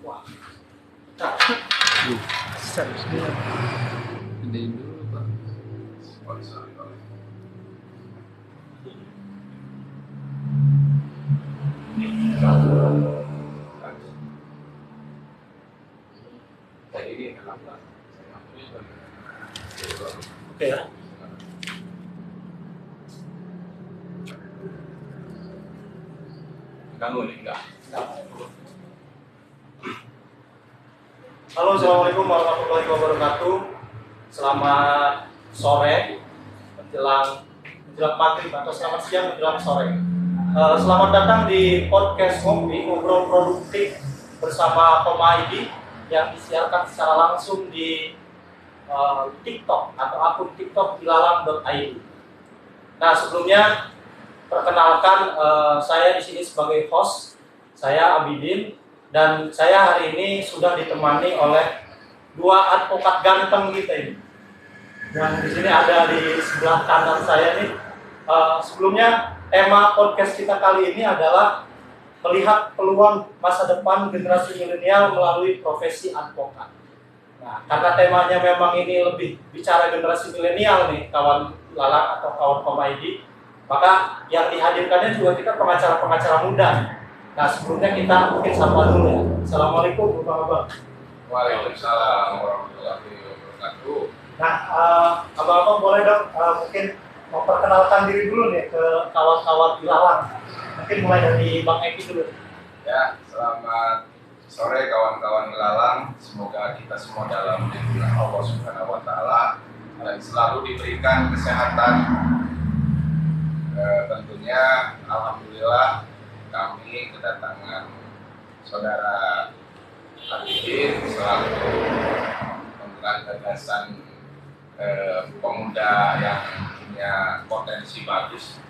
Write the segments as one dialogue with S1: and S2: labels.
S1: Wah. Nah, serius.
S2: Gedein dulu Pak.
S1: Oke ya.
S2: Ganggu nih, enggak.
S1: Halo, assalamualaikum warahmatullahi wabarakatuh. Selamat sore menjelang maghrib atau selamat siang menjelang sore. Selamat datang di podcast ngobrol produktif bersama Koma ID yang disiarkan secara langsung di TikTok atau akun TikTok ilalang.id. Nah, sebelumnya perkenalkan, saya di sini sebagai host, saya Abidin, dan saya hari ini sudah ditemani oleh dua advokat ganteng kita ini. Yang di sini ada di sebelah kanan saya nih. Sebelumnya tema podcast kita kali ini adalah melihat peluang masa depan generasi milenial melalui profesi advokat. Nah, karena temanya memang ini lebih bicara generasi milenial nih, kawan Lalang atau kawan Koma ID, maka yang dihadirkannya juga kita pengacara-pengacara muda. Nah, sebelumnya kita mungkin sapa dulu ya. Assalamualaikum Bapak-Bapak.
S2: Waalaikumsalam warahmatullahi wabarakatuh.
S1: Nah, Abang-abang boleh dong mungkin memperkenalkan diri dulu nih ke kawan-kawan di Lalang. Mungkin mulai dari Bang Eki dulu.
S2: Ya, selamat sore kawan-kawan Ilalang. Semoga kita semua dalam lindungan Allah Subhanahu wa taala dan selalu diberikan kesehatan. Tentunya alhamdulillah kami kedatangan saudara Abidin selalu memberikan gagasan pemuda yang punya potensi bagus.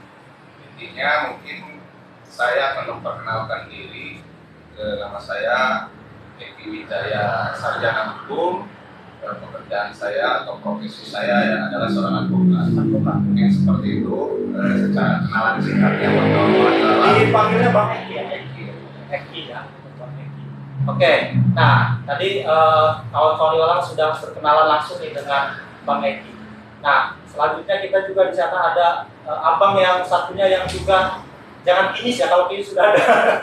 S2: Intinya mungkin saya akan memperkenalkan diri. Nama saya Eki Wijaya, sarjana hukum. Pekerjaan saya atau profesi saya adalah seorang advokat. Mungkin seperti itu secara kenalan singkatnya
S1: Dipanggilnya Bang Eki ya? Eki ya, Bang Eki. Oke, nah tadi kawan-kawan Lalang sudah berkenalan langsung nih dengan Bang Eki. Nah, selanjutnya kita juga di sana ada abang yang satunya yang juga jangan kinis ya, kalau kinis sudah ada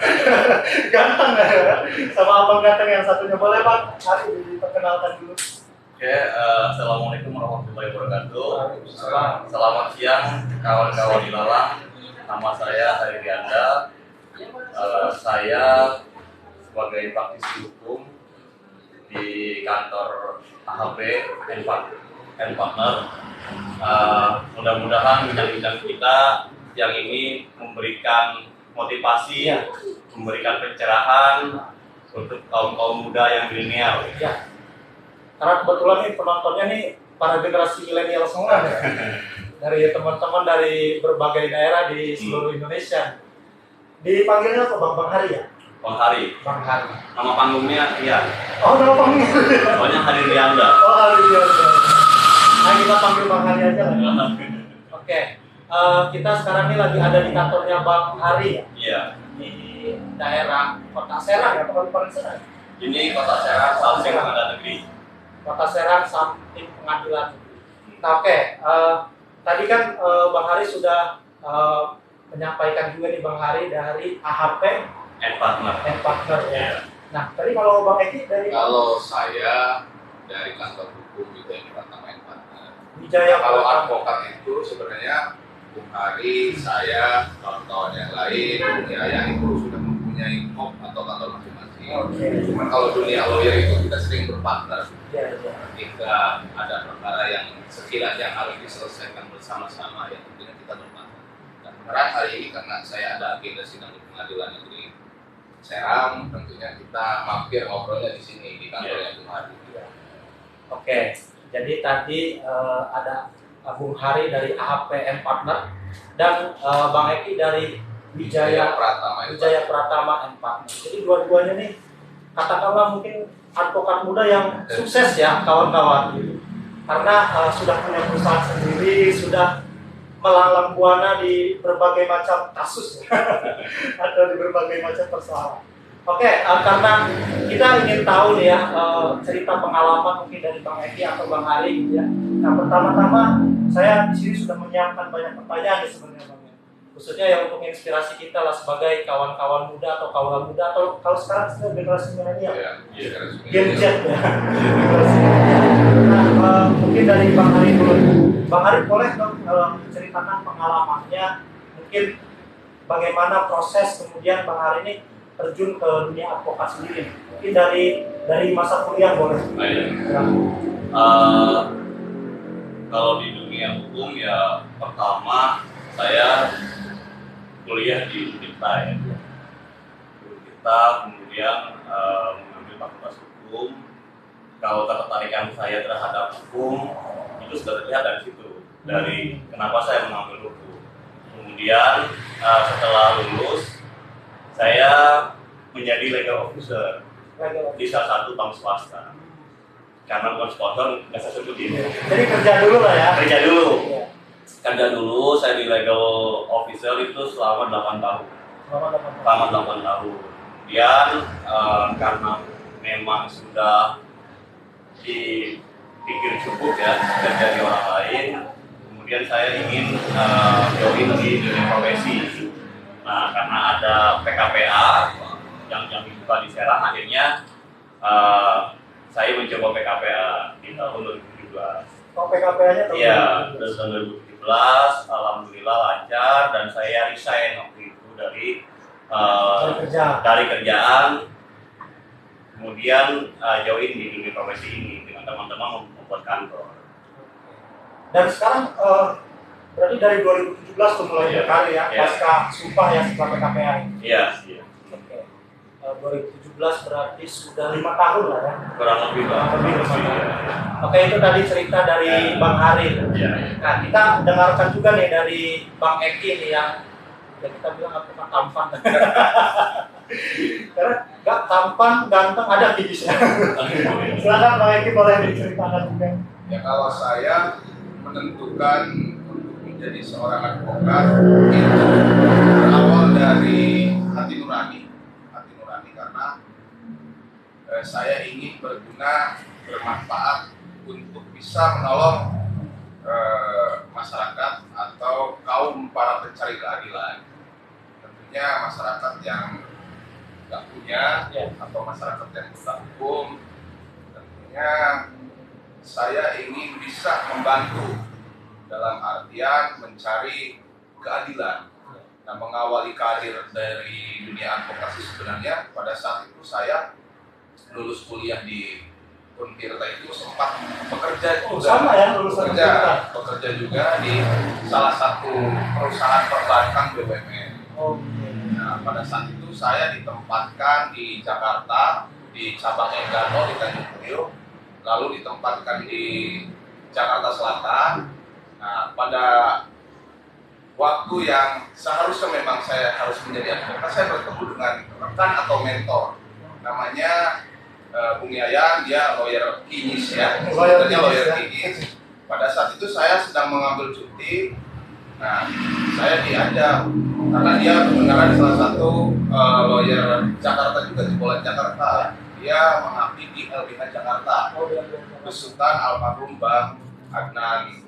S1: ganteng ya, sama abang ganteng yang satunya. Boleh Bang, mari diperkenalkan dulu.
S3: Oke, assalamualaikum warahmatullahi wabarakatuh.
S1: Selamat
S3: siang kawan-kawan di Lalang. Nama saya Hari Rianda. Saya sebagai praktisi hukum di kantor AHP and Partner. Mudah-mudahan bidang-bidang kita yang ini memberikan motivasi, memberikan pencerahan untuk kaum muda yang milenial.
S1: Ya. Karena kebetulan nih penontonnya nih para generasi milenial semua ya. Dari teman-teman dari berbagai daerah di seluruh Indonesia. Dipanggilnya apa Bang Hari ya?
S3: Bang Hari.
S1: Bang Hari.
S3: Nama panggungnya iya.
S1: Oh, nama panggungnya.
S3: Soalnya Hari Rianda.
S1: Oh, Hari Rianda. Nah, kita panggil Bang Hari aja lah. Oke. Kita sekarang ini lagi ada di kantornya Bang Hari ya?
S3: Iya.
S1: Di daerah Kota Serang ya, Kabupaten Serang.
S3: Ini Kota Serang, Samping Pengadilan Negeri.
S1: Kota Serang, Samping Pengadilan Negeri. Nah, oke. Tadi kan Bang Hari sudah menyampaikan juga nih Bang Hari dari AHP
S3: and Partner
S1: ya. Nah, tadi kalau Bang Eki dari
S2: Kalau saya dari kantor hukum Wijaya Pratama and Partner.
S1: Wijaya
S2: Kalau
S1: Pratama.
S2: advokat itu sebenarnya Bung Hari, saya, kawan-kawan yang lain, ya itu sudah mempunyai kop atau kantor masing-masing. Cuman kalau dunia lawyer itu kita sering berpartner. Ketika ada perkara yang sekiranya harus diselesaikan bersama-sama, ya tentunya kita berpartner. Dan beneran hari ini karena saya ada agenda sidang di Pengadilan Negeri Serang, tentunya kita mampir ngobrolnya di sini di kantornya Bung Hari.
S1: Oke, jadi tadi ada Bung Hari dari AHP and Partner dan Bang Eki dari Wijaya Pratama and Partner. Jadi dua-duanya nih katakanlah mungkin advokat muda yang sukses ya kawan-kawan, karena sudah punya perusahaan sendiri, sudah melalang buana di berbagai macam kasus atau di berbagai macam persoalan. Oke, karena kita kita ingin tahu nih ya cerita pengalaman mungkin dari Bang Eki atau Bang Ari gitu ya. Nah pertama-tama saya di sini sudah menyiapkan banyak pertanyaan nih sebenarnya Bang. Khususnya yang untuk inspirasi kita lah sebagai kawan-kawan muda atau kaula muda atau kalau sekarang sudah generasi milenial. Gen Z ya. Nah mungkin dari Bang Ari dulu. Bang Ari boleh dong menceritakan pengalamannya mungkin bagaimana proses kemudian Bang Ari ini terjun ke dunia advokat sendiri. Mungkin dari masa kuliah boleh.
S3: Ya. Kalau di dunia hukum ya pertama saya kuliah di Unita ya. Unita kemudian mengambil fakultas hukum. Kalau ketertarikan saya terhadap hukum itu sudah terlihat dari situ, dari kenapa saya mengambil hukum. Kemudian setelah lulus saya menjadi legal officer di salah satu bank swasta. Karena bukan sponsor, nggak saya sebutin.
S1: Jadi kerja dulu lah ya.
S3: Kerja dulu, saya di legal officer itu selama 8 tahun. Selama 8 tahun. Kemudian karena memang sudah dipikir cukup ya kerja di orang lain, kemudian saya ingin join di dunia profesi. Nah, karena ada PKPA yang dibuka di Serang, akhirnya saya mencoba PKPA di tahun 2017.
S1: Oh, PKPA-nya tahun
S3: Iya, tahun 2017, alhamdulillah lancar dan saya resign waktu itu dari kerjaan, kemudian join di dunia profesi ini dengan teman-teman membuat kantor.
S1: Dan sekarang berarti dari 2017 tuh mulai berkarir ya, pasca sumpah ya setelah PKPA.
S3: Iya.
S1: Oke. 2017 berarti sudah 5 tahun lah ya.
S3: Kurang lebih Pak.
S1: Oke, itu tadi cerita dari Bang Ari.
S3: Iya.
S1: Nah, kita dengarkan juga nih dari Bang Eki nih yang kita bilang apa tampan. Karena nggak tampan, ganteng, ada tipisnya. Silakan Bang Eki boleh diceritakan juga.
S2: Ya kalau saya menentukan untuk menjadi seorang advokat itu berawal dari hati nurani karena saya ingin bermanfaat untuk bisa menolong masyarakat atau kaum para pencari keadilan. Tentunya masyarakat yang nggak punya atau masyarakat yang buta hukum, tentunya saya ingin bisa membantu dalam artian mencari keadilan. Nah, mengawali karir dari dunia advokasi sebenarnya pada saat itu saya lulus kuliah di Untirta itu sempat bekerja juga.
S1: Sama ya, lulusan
S2: bekerja juga di salah satu perusahaan perbankan BUMN. Nah, pada saat itu saya ditempatkan di Jakarta di cabang Enggano di Tanjung Priok, lalu ditempatkan di Jakarta Selatan. Nah, pada waktu yang seharusnya memang saya harus menjadi advokat, saya bertemu dengan rekan atau mentor, namanya Bung Yayan, dia lawyer kinyis ya, sebenarnya lawyer kinyis. Pada saat itu saya sedang mengambil cuti. Nah, saya diajak karena dia kebenaran salah satu lawyer Jakarta juga di Polan Jakarta. Dia mengabdi di LBH Jakarta. Besutan almarhum Bang Adnan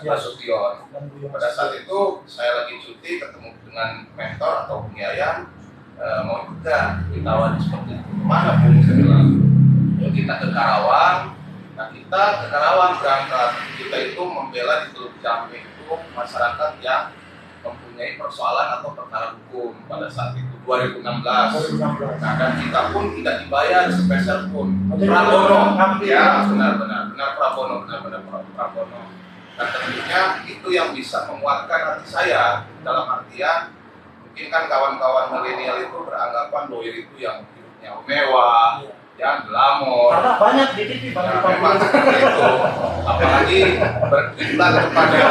S2: Nasution. Pada saat itu saya lagi cuti ketemu dengan mentor atau Bung Yayan, mau juga ditawari seperti itu. Mana Bung? Saya bilang, yuk kita ke Karawang. Nah, kita ke Karawang berangkat. Kita itu membela di Teluk Jambe itu masyarakat yang mempunyai persoalan atau perkara hukum pada saat itu 2016. Nah, dan kita pun tidak dibayar sepeser pun. Prabono, ya benar Prabono, benar Prabono. Dan tentunya itu yang bisa menguatkan hati saya dalam artian mungkin kan kawan-kawan milenial itu beranggapan lawyer itu yang hidupnya mewah, yang glamor.
S1: Karena banyak di TV
S2: Ya, memang seperti itu. Apalagi berkiblat kepada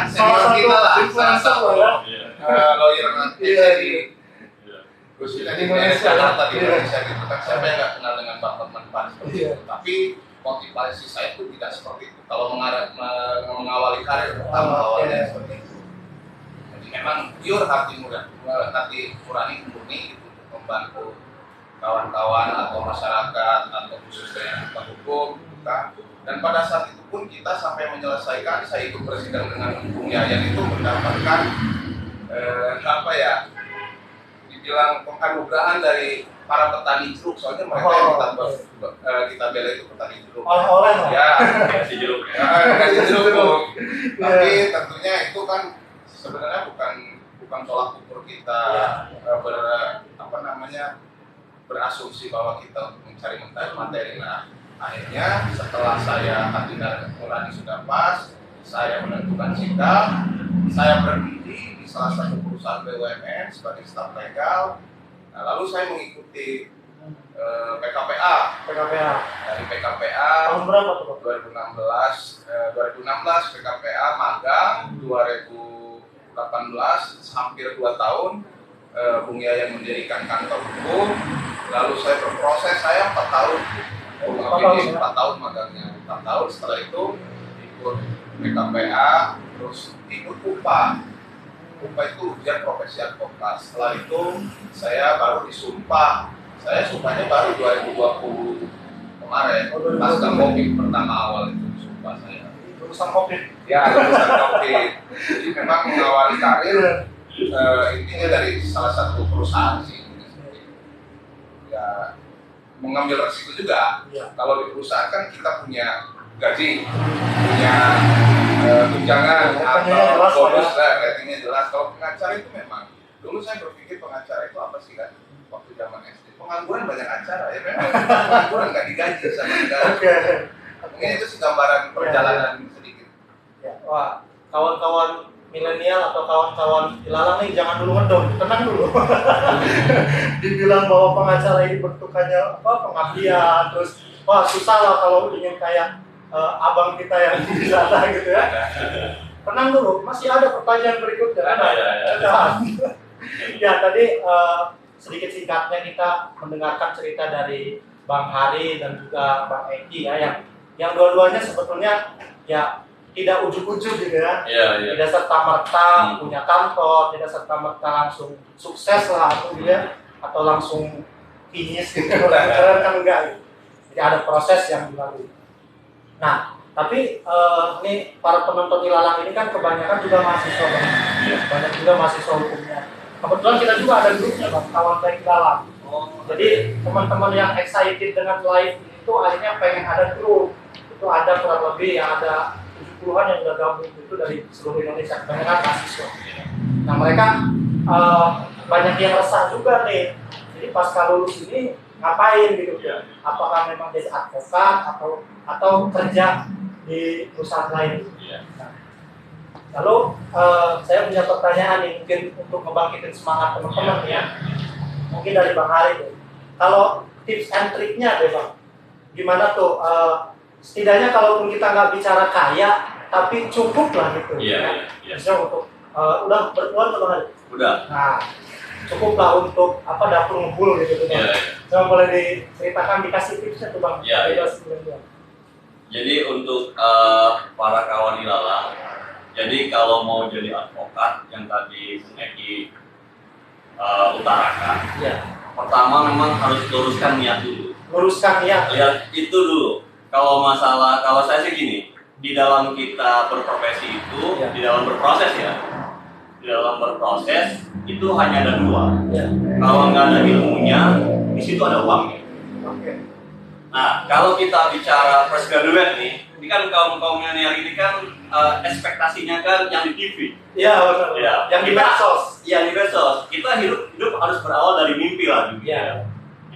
S2: senior kita lah, salah satu lawyer nanti di khususnya di Jakarta di Indonesia gitu kan. Siapa yang nggak kenal dengan Bang Teman seperti itu? Tapi motivasi saya itu tidak seperti itu. Kalau mengawali karir pertama awalnya seperti itu. Jadi memang pure hati nurani murni itu untuk membantu kawan-kawan atau masyarakat atau khususnya hukum kan. Dan pada saat itu pun kita sampai menyelesaikan, saya ikut bersidang dengan Bung Yayan itu mendapatkan dibilang penganugerahan dari para petani jeruk, soalnya mereka yang kita bela itu petani jeruk.
S1: Oleh-oleh
S2: ya,
S3: Kasih jeruk ya.
S2: kasih jeruk. Tapi tentunya itu kan sebenarnya bukan tolak ukur kita berasumsi bahwa kita untuk mencari materi. Nah, akhirnya setelah saya hati nurani sudah pas, saya menentukan sikap, saya berhenti di salah satu perusahaan BUMN sebagai staf legal. Nah, lalu saya mengikuti PKPA. Dari PKPA
S1: Tahun berapa tuh?
S2: 2016 PKPA magang, 2018 hampir 2 tahun Bung Yayan mendirikan kantor hukum. Lalu saya berproses, saya 4 tahun. 4 tahun magangnya. 4 tahun setelah itu ikut PKPA, terus ikut UPA. UPA itu ujian profesi advokat. Setelah itu saya baru disumpah. Saya sumpahnya baru 2020 kemarin. Pasca COVID pertama awal itu disumpah saya.
S1: Lulusan COVID.
S2: Ya, lulusan COVID. Jadi memang mengawali karir intinya dari salah satu perusahaan sih. Ya, mengambil resiko juga.
S1: Ya.
S2: Kalau di perusahaan kan kita punya gaji, punya tunjangan atau bonus lah, ratingnya jelas. Kalau pengacara itu memang dulu saya berpikir pengacara itu apa sih kan waktu zaman SD, pengangguran banyak acara ya, memang pengangguran nggak digaji sama negara. Mungkin itu sih gambaran perjalanan sedikit.
S1: Ya. Wah, kawan-kawan milenial atau kawan-kawan ilalang nih jangan dulu ngedon, tenang dulu. Dibilang bahwa pengacara ini bentukannya pengabdian, terus wah susah lah kalau ingin kayak abang kita yang di sana gitu ya. Tenang dulu, masih ada pertanyaan berikutnya. Ya tadi sedikit singkatnya kita mendengarkan cerita dari Bang Hari dan juga Bang Eki ya, yang dua-duanya sebetulnya ya tidak ujuk-ujuk gitu ya. Tidak serta-merta punya kantor, tidak serta-merta langsung sukses lah atau langsung finish gitu. Kan enggak gitu. Jadi ada proses yang dilalui. Nah, tapi ini para penonton ilalang ini kan kebanyakan juga mahasiswa, Bang. Banyak juga mahasiswa hukumnya. Kebetulan kita juga ada grupnya, Bang, kawan baik ilalang. Jadi teman-teman yang excited dengan live itu akhirnya pengen ada grup. Itu ada kurang lebih yang ada 70-an yang udah gabung itu dari seluruh Indonesia, kebanyakan mahasiswa. Nah mereka banyak yang resah juga nih. Jadi pasca lulus ini ngapain gitu ya? Apakah memang jadi advokat atau kerja di perusahaan lain? Nah, lalu saya punya pertanyaan nih, mungkin untuk membangkitkan semangat teman-teman ya. Mungkin dari Bang Hari tuh. Kalau tips and triknya deh Bang, gimana tuh? Setidaknya kalaupun kita nggak bicara kaya, tapi cukup lah gitu. Misalnya untuk udah berkeluar atau Bang?
S3: Udah.
S1: Nah, cukup lah untuk dapur ngebul gitu Bang. Coba boleh diceritakan, dikasih tipsnya tuh Bang.
S3: Jadi untuk para kawan ilalang, jadi kalau mau jadi advokat yang tadi Bung Eki utarakan, pertama memang harus luruskan niat dulu. Luruskan niat. Lihat itu dulu. Kalau saya sih gini, di dalam kita berprofesi itu, di dalam berproses di dalam berproses itu hanya ada 2. Kalau nggak ada ilmunya, di situ ada uangnya. Nah, kalau kita bicara fresh graduate nih, ini kan kaum milenial ini kan ekspektasinya kan yang di TV. Iya, benar. Ya. Yang di medsos. Iya, di medsos. Kita hidup harus berawal dari mimpi lah gitu.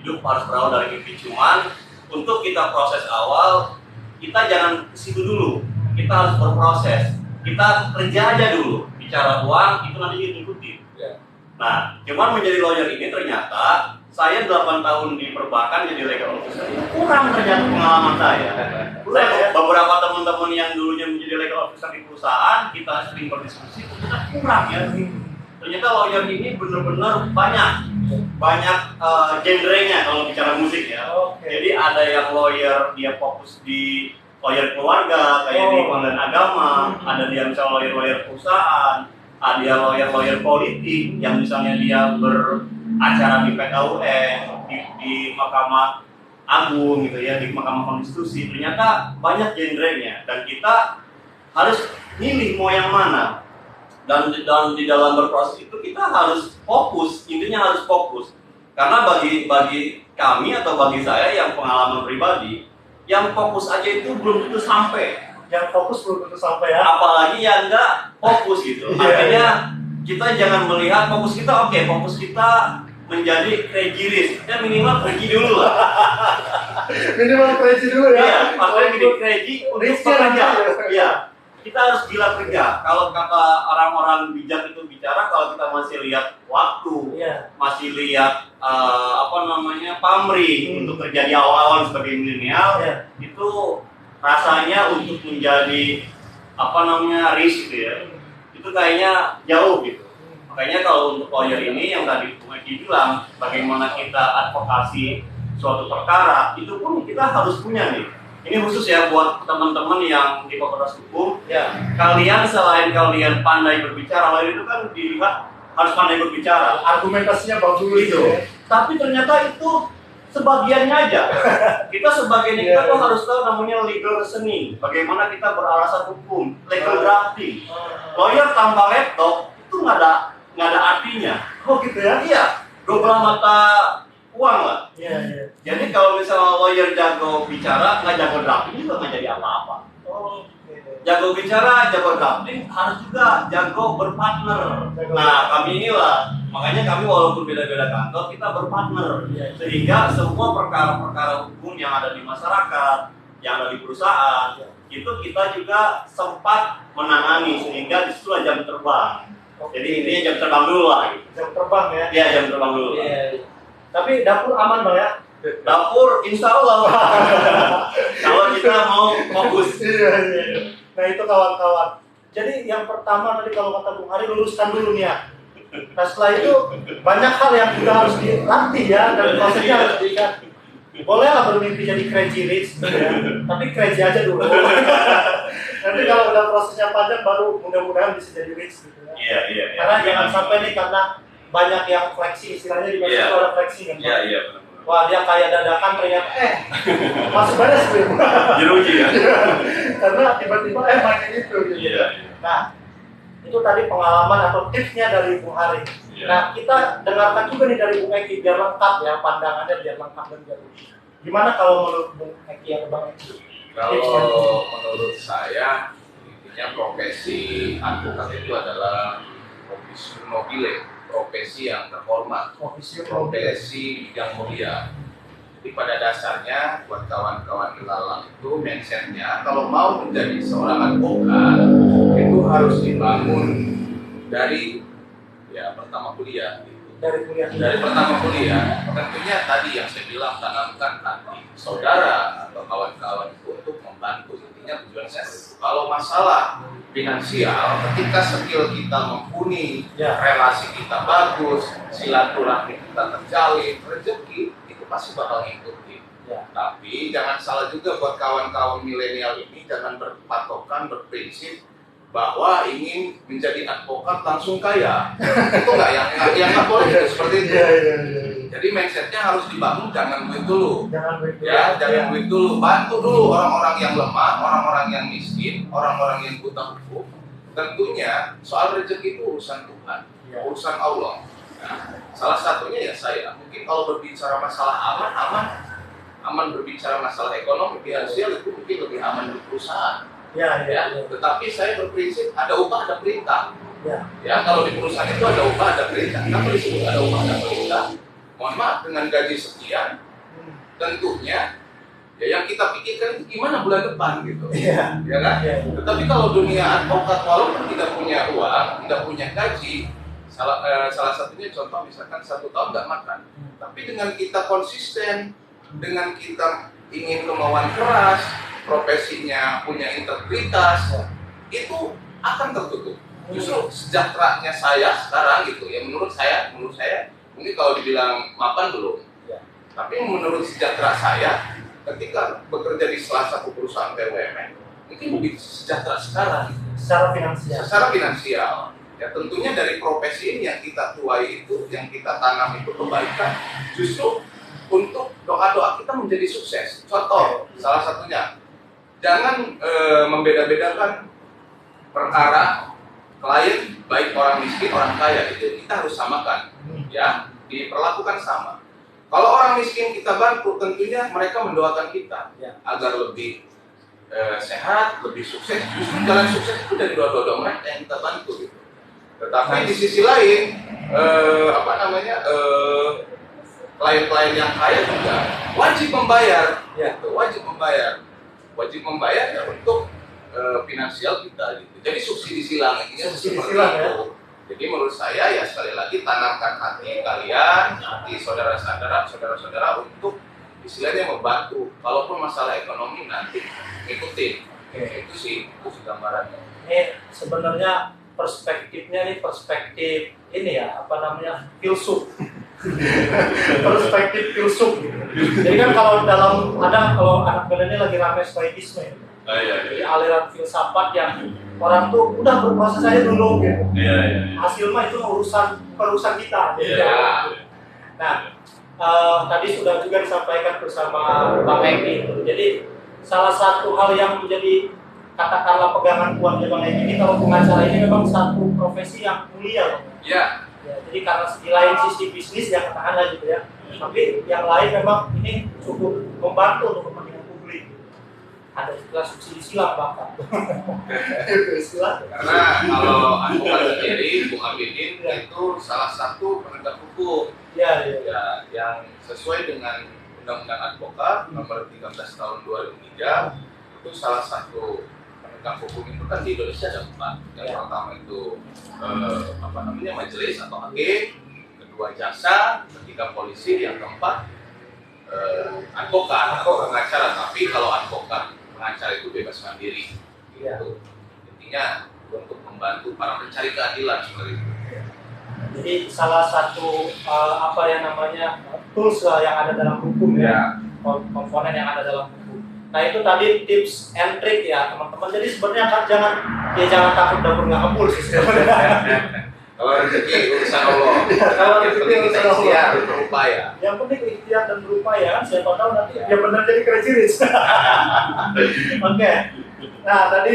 S3: Hidup harus berawal dari mimpi, cuman untuk kita proses awal, kita jangan ke situ dulu. Kita harus berproses. Kita kerja aja dulu. Bicara uang itu nanti diikuti. Nah, cuman menjadi lawyer ini ternyata saya 8 tahun di perbankan jadi legal officer. Kurang ternyata pengalaman saya. Beberapa teman-teman yang dulunya menjadi legal officer di perusahaan, kita sering berdiskusi, ternyata kurang ya. Ternyata lawyer ini benar-benar banyak genrenya kalau bicara musik ya. Jadi ada yang lawyer dia fokus di lawyer keluarga kayak di pengadilan agama, ada dia misalnya lawyer perusahaan, ada lawyer politik yang misalnya dia acara di PKUN, di Mahkamah Agung gitu ya, di Mahkamah Konstitusi, ternyata banyak genrenya dan kita harus milih mau yang mana. Dan di dalam berproses itu kita harus fokus, intinya harus fokus. Karena bagi kami atau bagi saya yang pengalaman pribadi, yang fokus aja itu belum tentu sampai.
S1: Yang fokus belum tentu sampai ya.
S3: Apalagi yang enggak fokus gitu. Artinya kita jangan melihat fokus kita, fokus kita menjadi crazy rich. Ya minimal crazy dulu lah.
S1: Minimal crazy dulu ya.
S3: Iya, makanya jadi crazy untuk bekerja. Iya. Kita harus gila kerja. Kalau kata orang-orang bijak itu bicara, kalau kita masih lihat waktu, masih lihat pamrih untuk kerja di awal-awal sebagai milenial, itu rasanya untuk menjadi risk gitu ya, itu kayaknya jauh gitu. Makanya kalau untuk lawyer ini yang tadi Bu Eki bilang, bagaimana kita advokasi suatu perkara, itu pun kita harus punya nih. Ini khusus ya buat teman-teman yang di Fakultas Hukum. Kalian selain kalian pandai berbicara, lawyer itu kan dilihat harus pandai berbicara.
S1: Argumentasinya bagus
S3: Gitu. Tapi ternyata itu sebagiannya aja. Kita sebagiannya kita tuh harus tahu namanya legal reasoning. Bagaimana kita beralasan hukum, legal drafting. Lawyer tanpa laptop itu nggak ada artinya.
S1: Oh gitu ya?
S3: Iya, 12 mata uang lah.
S1: Iya.
S3: Jadi kalau misalnya lawyer jago bicara, nggak jago drafting juga nggak jadi apa-apa. Jago bicara, jago drafting, harus juga jago berpartner. Nah, kami inilah, makanya kami walaupun beda-beda kantor, kita berpartner. Sehingga semua perkara-perkara hukum yang ada di masyarakat, yang ada di perusahaan, itu kita juga sempat menangani, sehingga disitulah jam terbang. Jadi intinya jam terbang dulu lah. Gitu.
S1: Jam terbang ya?
S3: Iya, jam terbang dulu.
S1: Tapi dapur aman Bang ya?
S3: Dapur insya Allah. Kalau kita mau fokus.
S1: Iya. Nah itu kawan-kawan. Jadi yang pertama tadi kalau kata Bung Hari, luruskan dulu nih ya. Nah setelah itu banyak hal yang juga harus dilatih ya, dan prosesnya harus diikat. Boleh lah bermimpi jadi crazy rich gitu ya. Tapi crazy aja dulu. Nanti kalau udah prosesnya panjang baru mudah-mudahan bisa jadi rich gitu ya.
S3: Iya.
S1: Karena jangan sampai nih, karena banyak yang fleksi, istilahnya di Indonesia itu ada fleksi kan.
S3: Iya, benar.
S1: Wah dia kaya dadakan ternyata masuk badas belum.
S3: Jeruji ya.
S1: Karena tiba-tiba mainin itu gitu.
S3: Iya.
S1: Nah itu tadi pengalaman atau tipsnya dari Bung Hari. Nah kita dengarkan juga nih dari Bung Eki biar lengkap ya, pandangannya biar lengkap dan biar gimana kalau menurut Bung Eki atau Bang Eki?
S2: Kalau menurut saya, intinya profesi advokat itu adalah profesi nobile, profesi yang terhormat, profesi yang mulia. Jadi pada dasarnya buat kawan-kawan ilalang itu mindsetnya kalau mau menjadi seorang advokat itu harus dibangun dari pertama kuliah. Dari pertama kuliah, tentunya tadi yang saya bilang, tanamkan hati saudara atau kawan-kawan itu untuk membantu. Intinya tujuan saya itu. Kalau masalah finansial, ketika skill kita mumpuni, relasi kita bagus, silaturahmi kita terjalin, rezeki itu pasti bakal ngikutin. Tapi jangan salah juga buat kawan-kawan milenial ini, jangan berpatokan, berprinsip bahwa ingin menjadi advokat langsung kaya. Itu nggak boleh gitu, seperti itu. Jadi mindsetnya harus dibangun, jangan duit dulu. Jangan duit dulu. Bantu dulu orang-orang yang lemah, orang-orang yang miskin, orang-orang yang buta hukum. Tentunya soal rezeki itu urusan Tuhan, urusan Allah. Nah, salah satunya ya saya. Mungkin kalau berbicara masalah aman berbicara masalah ekonomi, finansial itu mungkin lebih aman di perusahaan. Tetapi saya berprinsip ada upah ada perintah. Kalau di perusahaan itu ada upah ada perintah. Kenapa disebut ada upah ada perintah? Mohon maaf, dengan gaji sekian, tentunya yang kita pikirkan itu gimana bulan depan gitu. Ya kan? Tetapi kalau dunia advokat walaupun tidak punya uang, tidak punya gaji, salah satunya contoh misalkan 1 tahun nggak makan, tapi dengan kita konsisten, dengan kita ingin kemauan keras, profesinya punya integritas, itu akan tertutup. Justru sejahteranya saya sekarang gitu ya, menurut saya mungkin kalau dibilang mapan belum, tapi menurut sejahtera saya ketika bekerja di salah satu perusahaan BUMN mungkin lebih sejahtera sekarang
S1: secara finansial
S2: Ya tentunya dari profesi ini yang kita tuai itu, yang kita tanam itu kebaikan, justru untuk doa-doa kita menjadi sukses. Contoh, salah satunya, jangan membeda-bedakan perkara klien, baik orang miskin, orang kaya, itu kita harus samakan, ya, diperlakukan sama. Kalau orang miskin kita bantu, tentunya mereka mendoakan kita agar lebih sehat, lebih sukses. Justru jalan sukses itu dari doa-doa mereka yang kita bantu, gitu. Tetapi di sisi lain, klien-klien yang kaya juga wajib membayar, wajib membayar ya untuk finansial kita, gitu. Jadi subsidi silang intinya seperti itu. Jadi menurut saya ya sekali lagi tanamkan hati kalian, hati saudara-saudara untuk istilahnya membantu. Kalaupun masalah ekonomi nanti ikutin. Itu sih gambarannya.
S1: Ini sebenarnya perspektifnya nih perspektif ini ya filsuf. Perspektif filsuf. Jadi kan kalau kalau anak milenial lagi ramai stoikisme. Jadi aliran filsafat yang orang tuh udah berproses aja dulu gitu. Hasil mah itu urusan kita. Nah, tadi sudah juga disampaikan bersama Bang Eki. Jadi salah satu hal yang menjadi katakanlah pegangan kuatnya Bang Eki ini, kalau pengacara ini memang satu profesi yang mulia. Ya, jadi karena di lain sisi bisnis ya katakanlah gitu ya. Tapi yang lain memang ini cukup membantu untuk kepentingan publik. Ada istilah subsidi silang bahkan.
S2: Karena kalau advokat sendiri, Bung Abidin itu salah satu penegak hukum. Ya, yang sesuai dengan Undang-Undang Advokat nomor 13 tahun 2003 itu salah satu penegak hukum itu kan di Indonesia ada 4. Yang pertama itu majelis atau hakim, kedua jaksa, ketiga polisi, yang keempat advokat atau pengacara. Tapi kalau advokat pengacara itu bebas mandiri. Gitu. Intinya untuk membantu para pencari keadilan seperti itu.
S1: Jadi salah satu tools yang ada dalam hukum komponen yang ada dalam hukum. Nah itu tadi tips and trick ya teman-teman. Jadi sebenarnya kan jangan takut dapur nggak kebul sih sebenarnya.
S2: Kalau rezeki urusan Allah.
S1: Kalau rezeki urusan Allah.
S2: Berupaya.
S1: Yang penting ikhtiar dan berupaya kan. Siapa tahu nanti yang benar jadi crazy rich. Oke. Nah tadi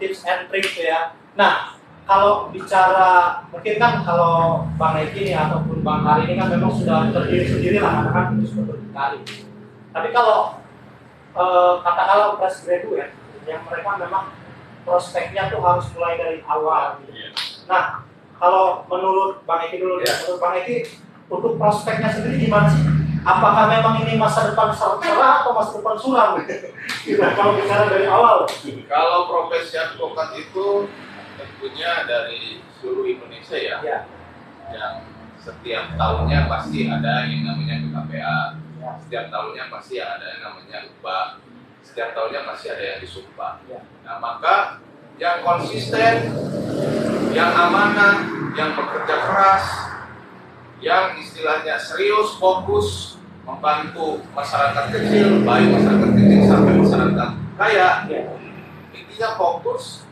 S1: tips and trick ya. Nah kalau bicara mungkin kan kalau Bang Eki nih ataupun Bang Hari ini kan memang sudah terdiri sendiri lah kan itu sudah berkali. Tapi kalau katakanlah fresh graduate yang mereka memang prospeknya tuh harus mulai dari awal. Gitu. Nah kalau menurut Bang Eki dulu, menurut Bang Eki untuk prospeknya sendiri gimana sih? Apakah memang ini masa depan cerah atau masa depan suram? Kalau bicara dari awal.
S2: Kalau profesi advokat itu tentunya dari seluruh Indonesia ya. Yang setiap tahunnya pasti ada yang namanya BKPA, setiap tahunnya pasti ada yang namanya UPA, setiap tahunnya pasti ada yang disumpah. Nah maka yang konsisten, yang amanah, yang bekerja keras, yang istilahnya serius, fokus membantu masyarakat kecil, baik masyarakat kecil sampai masyarakat kaya, intinya fokus.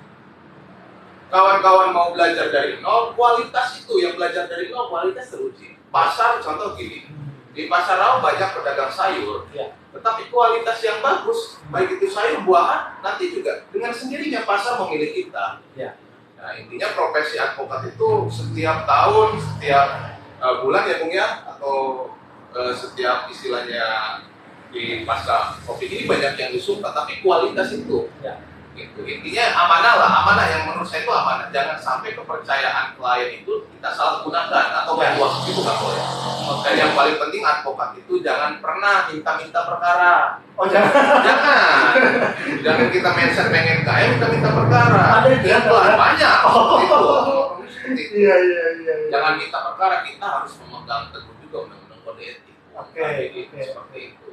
S2: Kawan-kawan mau belajar dari nol, kualitas itu yang belajar dari nol, kualitas teruji. Pasar contoh gini, di pasar rawa banyak pedagang sayur, tetapi kualitas yang bagus, baik itu sayur, buahan, nanti juga dengan sendirinya pasar memilih kita. Nah intinya profesi advokat itu setiap tahun, setiap bulan ya Bung ya, atau setiap istilahnya di pasca COVID ini banyak yang disumpah, tapi kualitas itu. Gitu. Intinya amanah yang menurut saya itu amanah. Jangan sampai kepercayaan klien itu kita salah gunakan atau main waktu itu nggak boleh. Dan yang paling penting advokat itu jangan pernah minta-minta perkara. Jangan kita mindset pengen kaya minta perkara.
S1: Ada itu
S2: banyak.
S1: Iya.
S2: Jangan minta perkara, kita harus memegang teguh juga undang-undang kode etik. Seperti itu.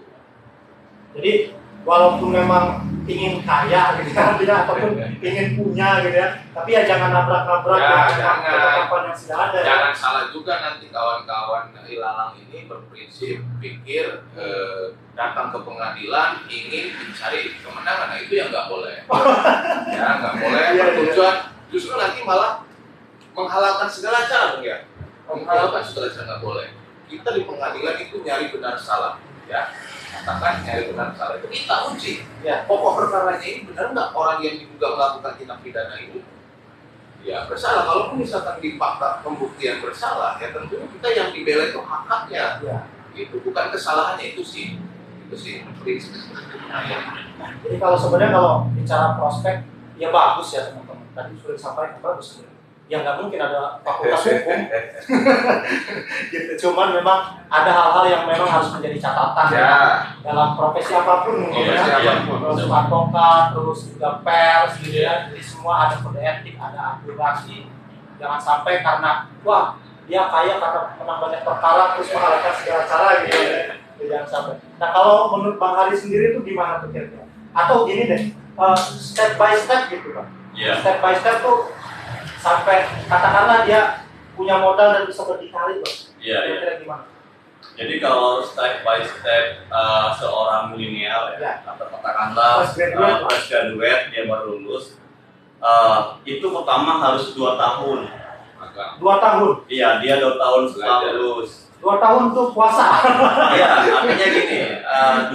S1: Jadi walaupun memang ingin kaya gitu ya, ataupun ingin punya gitu ya, tapi ya jangan nabrak-nabrak yang sudah ada.
S2: Jangan salah juga nanti kawan-kawan ilalang ini berprinsip pikir datang ke pengadilan ingin mencari kemenangan. Nah itu yang nggak boleh. Nggak boleh bertujuan justru nanti malah menghalalkan segala cara Bung ya. Menghalalkan segala cara nggak boleh. Kita di pengadilan itu nyari benar salah, ya. Katakan nyari benar salah itu kita uji.
S1: Ya.
S2: Pokok perkaranya ini benar nggak orang yang diduga melakukan tindak pidana ini? Ya bersalah. Kalau misalkan di fakta pembuktian bersalah, ya tentunya kita yang dibela itu hak-haknya.
S1: Ya.
S2: Itu bukan kesalahannya itu sih prinsip.
S1: Jadi kalau bicara prospek, ya bagus ya teman-teman. Tadi sudah disampaikan bagus. Ya nggak mungkin ada fakultas hukum. Gitu. Cuman memang ada hal-hal yang memang harus menjadi catatan ya. Dalam profesi apapun mungkin ya. Terus advokat, terus juga pers gitu ya. Jadi semua ada kode etik, ada akurasi. Jangan sampai karena wah dia kaya karena menang banyak perkara terus menghalalkan segala cara gitu ya. Jangan sampai. Nah kalau menurut Bang Hari sendiri itu gimana tuh kira-kira? Atau gini deh, step by step gitu Bang.
S3: Iya.
S1: Step by step tuh sampai katakanlah dia punya modal dan bisa berdikari Bang.
S3: Iya.
S1: Kira-kira gimana?
S3: Jadi kalau step by step seorang milenial ya, atau katakanlah fresh graduate dia baru lulus, itu pertama harus 2 tahun.
S1: 2 tahun?
S3: Iya, dia 2 tahun setelah lulus.
S1: 2 tahun tuh puasa?
S3: Iya, artinya gini,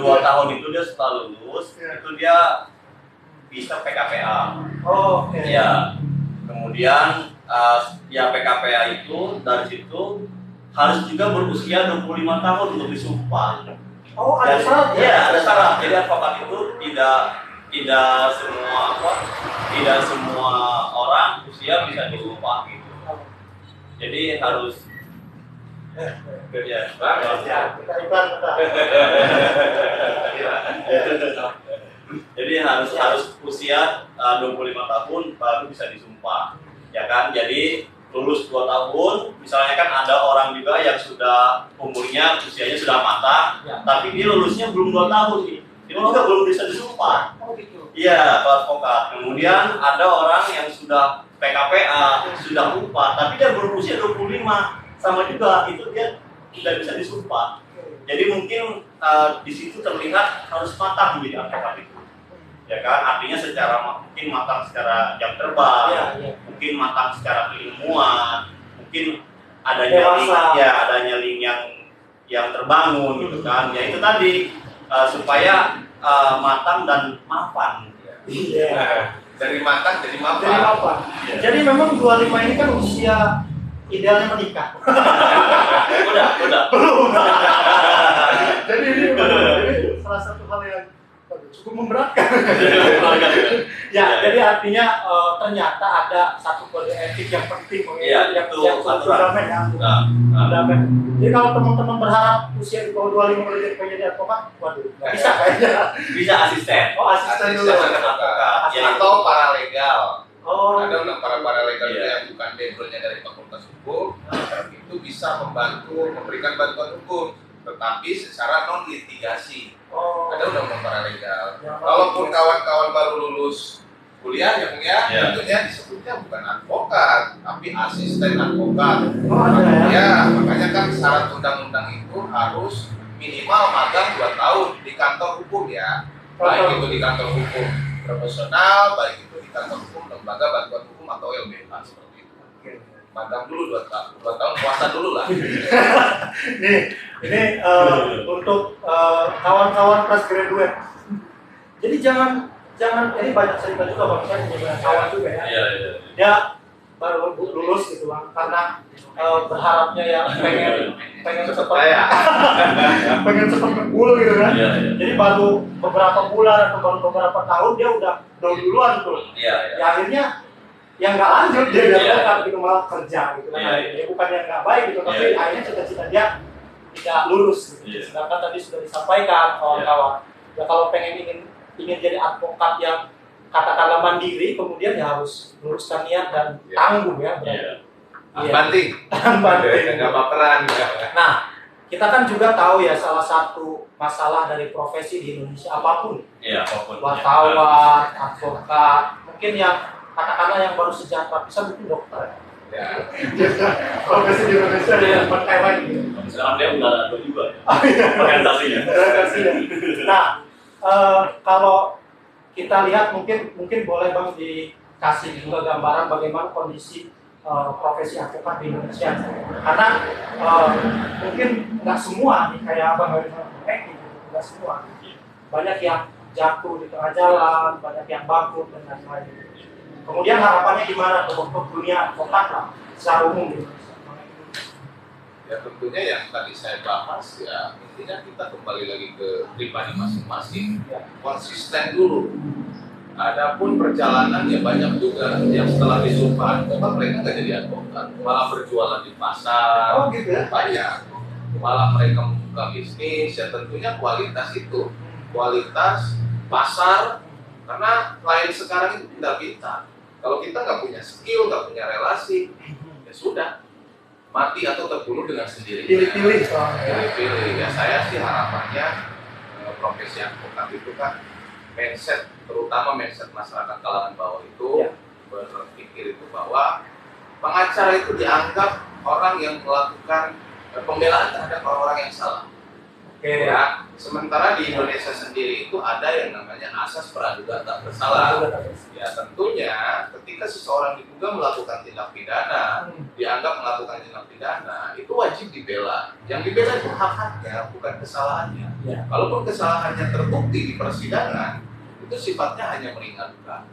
S3: 2 tahun itu dia setelah lulus, itu dia bisa PKPA.
S1: Oh, oke.
S3: Iya. Kemudian ya PKPA itu dari situ harus juga berusia 25 tahun untuk disumpah.
S1: Oh, ada syarat ya?
S3: Iya, ada syarat. Jadi advokat itu tidak semua orang usia bisa disumpah gitu. Jadi harus ya.
S1: Ya, kita iklan bentar.
S3: Jadi harus usia 25 tahun baru bisa disumpah. Ya kan? Jadi lulus 2 tahun, misalnya kan ada orang juga yang sudah umurnya usianya sudah matang,
S1: Ya.
S3: tapi dia lulusnya belum 2 tahun nih. Dia juga belum bisa disumpah.
S1: Oh gitu.
S3: Iya, kalau advokat. Kemudian ada orang yang sudah PKPA, sudah upah, tapi dia berusia 25, sama juga itu dia tidak bisa disumpah. Jadi mungkin di situ terlihat harus matang menjadi advokat itu. Ya kan, artinya mungkin matang secara jam terbang,
S1: Ya.
S3: mungkin matang secara keilmuan, mungkin adanya link yang terbangun gitu kan. Ya itu tadi supaya matang dan mapan.
S1: Iya.
S2: Dari matang jadi
S1: Jadi
S2: mapan.
S1: apa?
S3: Ya.
S1: Jadi memang 25 ini kan usia idealnya menikah.
S3: Udah.
S1: Belum. Jadi ini salah satu hal yang cukup memberatkan. Ya, jadi artinya ternyata ada satu kode etik yang penting
S3: Iya,
S1: yang
S3: itu aturan.
S1: fundamental ya. Fundamental. Jadi kalau teman-teman berharap usia di bawah 25 boleh jadi advokat, waduh, nggak bisa kayaknya.
S3: Bisa asisten.
S1: Oh, asisten dulu.
S3: Advokat. Ya,
S2: Atau paralegal.
S1: Oh,
S2: Ada paralegal
S3: Iya.
S2: yang bukan backgroundnya dari fakultas hukum, itu bisa memberikan bantuan hukum, tetapi secara non litigasi.
S1: oh.
S2: Ada undang-undang paralegal.
S1: Ya,
S2: Walaupun kawan-kawan baru lulus kuliah ya,
S3: Ya.
S2: tentunya disebutnya bukan advokat, tapi asisten advokat.
S1: Oh, ada ya?
S2: Ya, makanya kan syarat undang-undang itu harus minimal magang 2 tahun di kantor hukum ya. Baik itu di kantor hukum profesional, baik itu di kantor hukum lembaga bantuan hukum atau LBH seperti itu. Magang dulu 2 tahun, 2 tahun puasa dulu lah.
S1: Ini untuk kawan-kawan fresh graduate. Jadi jangan ini banyak cerita juga Bang, saya punya kawan juga ya.
S3: Iya.
S1: Dia baru lulus gitu Bang, karena berharapnya ya pengen cepet pengen cepet ngebul gitu kan.
S3: Iya.
S1: Jadi baru beberapa bulan atau baru beberapa tahun dia udah duluan tuh.
S3: Iya.
S1: Ya akhirnya yang nggak lanjut dia advokat gitu, malah kerja gitu kan.
S3: Iya.
S1: Ya bukan yang nggak baik gitu, tapi
S3: Iya.
S1: akhirnya cita-cita dia tidak lurus gitu.
S3: Iya.
S1: Sedangkan tadi sudah disampaikan kawan-kawan, ya kalau ingin jadi advokat yang katakanlah mandiri, kemudian ya harus luruskan niat dan
S2: Iya.
S1: tangguh ya.
S3: Iya.
S1: Iya.
S2: Banting,
S1: Banting.
S2: nggak baperan.
S1: Nah, kita kan juga tahu ya salah satu masalah dari profesi di Indonesia apapun,
S3: Iya, apapun.
S1: wartawan, advokat, mungkin yang katakanlah yang baru sejahtera bisa mungkin dokter.
S2: Ya.
S1: Profesi di Indonesia yang pakai lagi.
S3: Sekarang dia udah ada juga ya.
S1: Iya.
S3: Organisasinya.
S1: Nah, kalau kita lihat mungkin boleh Bang dikasih juga gambaran bagaimana kondisi profesi advokat di Indonesia. Karena mungkin nggak semua nih kayak Abang Haris gitu, nggak semua. Banyak yang jatuh di tengah jalan, banyak yang bangkrut dan lain-lain. Kemudian harapannya gimana untuk dunia advokat lah secara umum di Indonesia?
S2: Ya tentunya yang tadi saya bahas ya intinya kita kembali lagi ke pribadi masing-masing, konsisten dulu. Adapun perjalanan ya banyak juga yang setelah disumpah advokat mereka nggak jadi advokat, malah berjualan di pasar.
S1: Oh gitu ya?
S2: Banyak, malah mereka membuka bisnis. Ya tentunya kualitas itu, kualitas pasar, karena klien sekarang itu pintar-pintar. Kalau kita nggak punya skill, nggak punya relasi, ya sudah mati atau terbunuh dengan sendirinya. Pilih-pilih. Ya saya sih harapannya profesi advokat itu kan mindset, terutama mindset masyarakat kalangan bawah itu berpikir itu bahwa pengacara itu dianggap orang yang melakukan pembelaan terhadap orang-orang yang salah. Ya, sementara di Indonesia sendiri itu ada yang namanya asas praduga tak bersalah. Ya tentunya ketika seseorang diduga melakukan tindak pidana, dianggap melakukan tindak pidana, itu wajib dibela. Yang dibela itu hak-haknya, bukan kesalahannya. Kalaupun kesalahannya terbukti di persidangan, itu sifatnya hanya meringankan.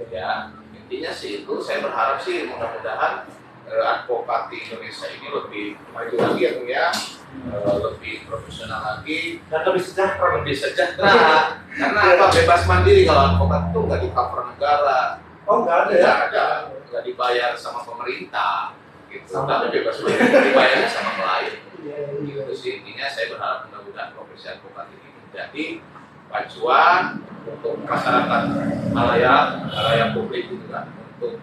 S2: Ya, intinya sih itu. Saya berharap sih mudah-mudahan advokat di Indonesia ini lebih maju lagi ya, lebih profesional lagi
S1: dan lebih sejahtera.
S2: Karena apa, bebas mandiri. Kalau advokat itu nggak di cover negara,
S1: nggak ada ya?
S2: nggak dibayar sama pemerintah gitu, tapi bebas mandiri dibayarnya sama klien. Gitu sih intinya. Saya berharap mudah-mudahan profesi advokat ini menjadi pacuan untuk masyarakat halayak publik gitu kan, untuk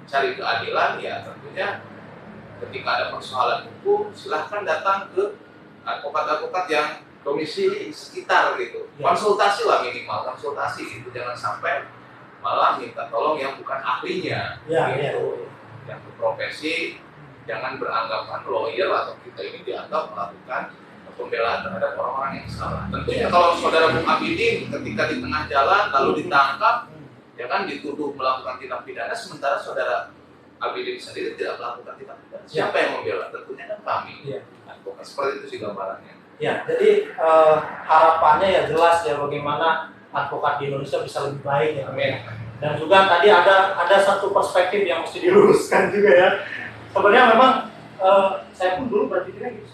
S2: cari keadilan. Ya tentunya ketika ada persoalan hukum silahkan datang ke advokat-advokat yang domisili sekitar gitu, konsultasi lah, minimal konsultasi gitu, jangan sampai malah minta tolong yang bukan ahlinya gitu. Yang berprofesi jangan beranggapan lawyer atau kita ini dianggap melakukan pembelaan terhadap orang-orang yang salah. Tentunya kalau saudara Bung Abidin ketika di tengah jalan lalu ditangkap, ya kan dituduh melakukan tindak pidana, sementara saudara Abidin sendiri tidak melakukan tindak pidana. Siapa yang membela? Tentunya kan kami. Advokat. Seperti itu sih gambarannya.
S1: Ya, jadi harapannya ya jelas ya bagaimana advokat di Indonesia bisa lebih baik ya.
S2: Amin.
S1: Dan juga tadi ada satu perspektif yang mesti diluruskan juga ya. Sebenarnya memang saya pun dulu berpikirnya gitu.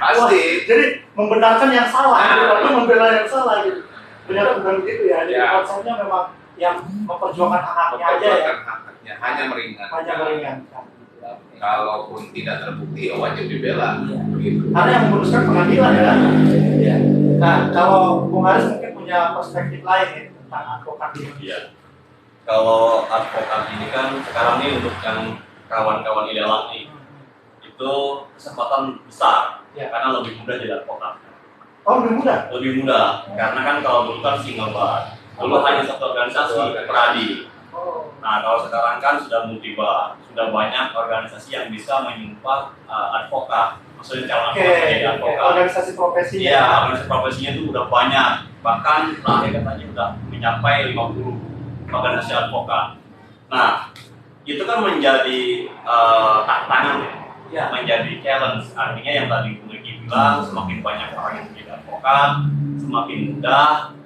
S2: Pasti.
S1: Jadi membenarkan yang salah, tapi membela yang salah gitu. Ternyata bukan begitu ya. Jadi konsepnya memang yang memperjuangkan hak-haknya aja ya.
S2: Hak-haknya, hanya
S1: meringankan.
S2: Kalaupun tidak terbukti, ya wajib dibela. Begitu.
S1: Karena yang memutuskan pengadilan ya. Nah, kalau Bung Haris mungkin punya perspektif lain ya tentang advokat ini.
S3: Kalau advokat ini kan sekarang ini untuk yang kawan-kawan ideal nih, itu kesempatan besar karena lebih mudah jadi advokat.
S1: Oh, lebih mudah?
S3: Lebih mudah, karena kan kalau dulu kan single bar, dulu hanya satu organisasi, peradi. Nah, kalau sekarang kan sudah multi bar, sudah banyak organisasi yang bisa menyumpah advokat. Maksudnya calon advokat jadi advokat.
S1: Organisasi profesinya.
S3: Iya, organisasi profesinya itu udah banyak. Bahkan terakhir katanya sudah mencapai 50 organisasi advokat. Nah, itu kan menjadi tantangan ya, menjadi challenge. Artinya yang tadi Bu Eki bilang, semakin banyak orang yang menjadi advokat, semakin mudah,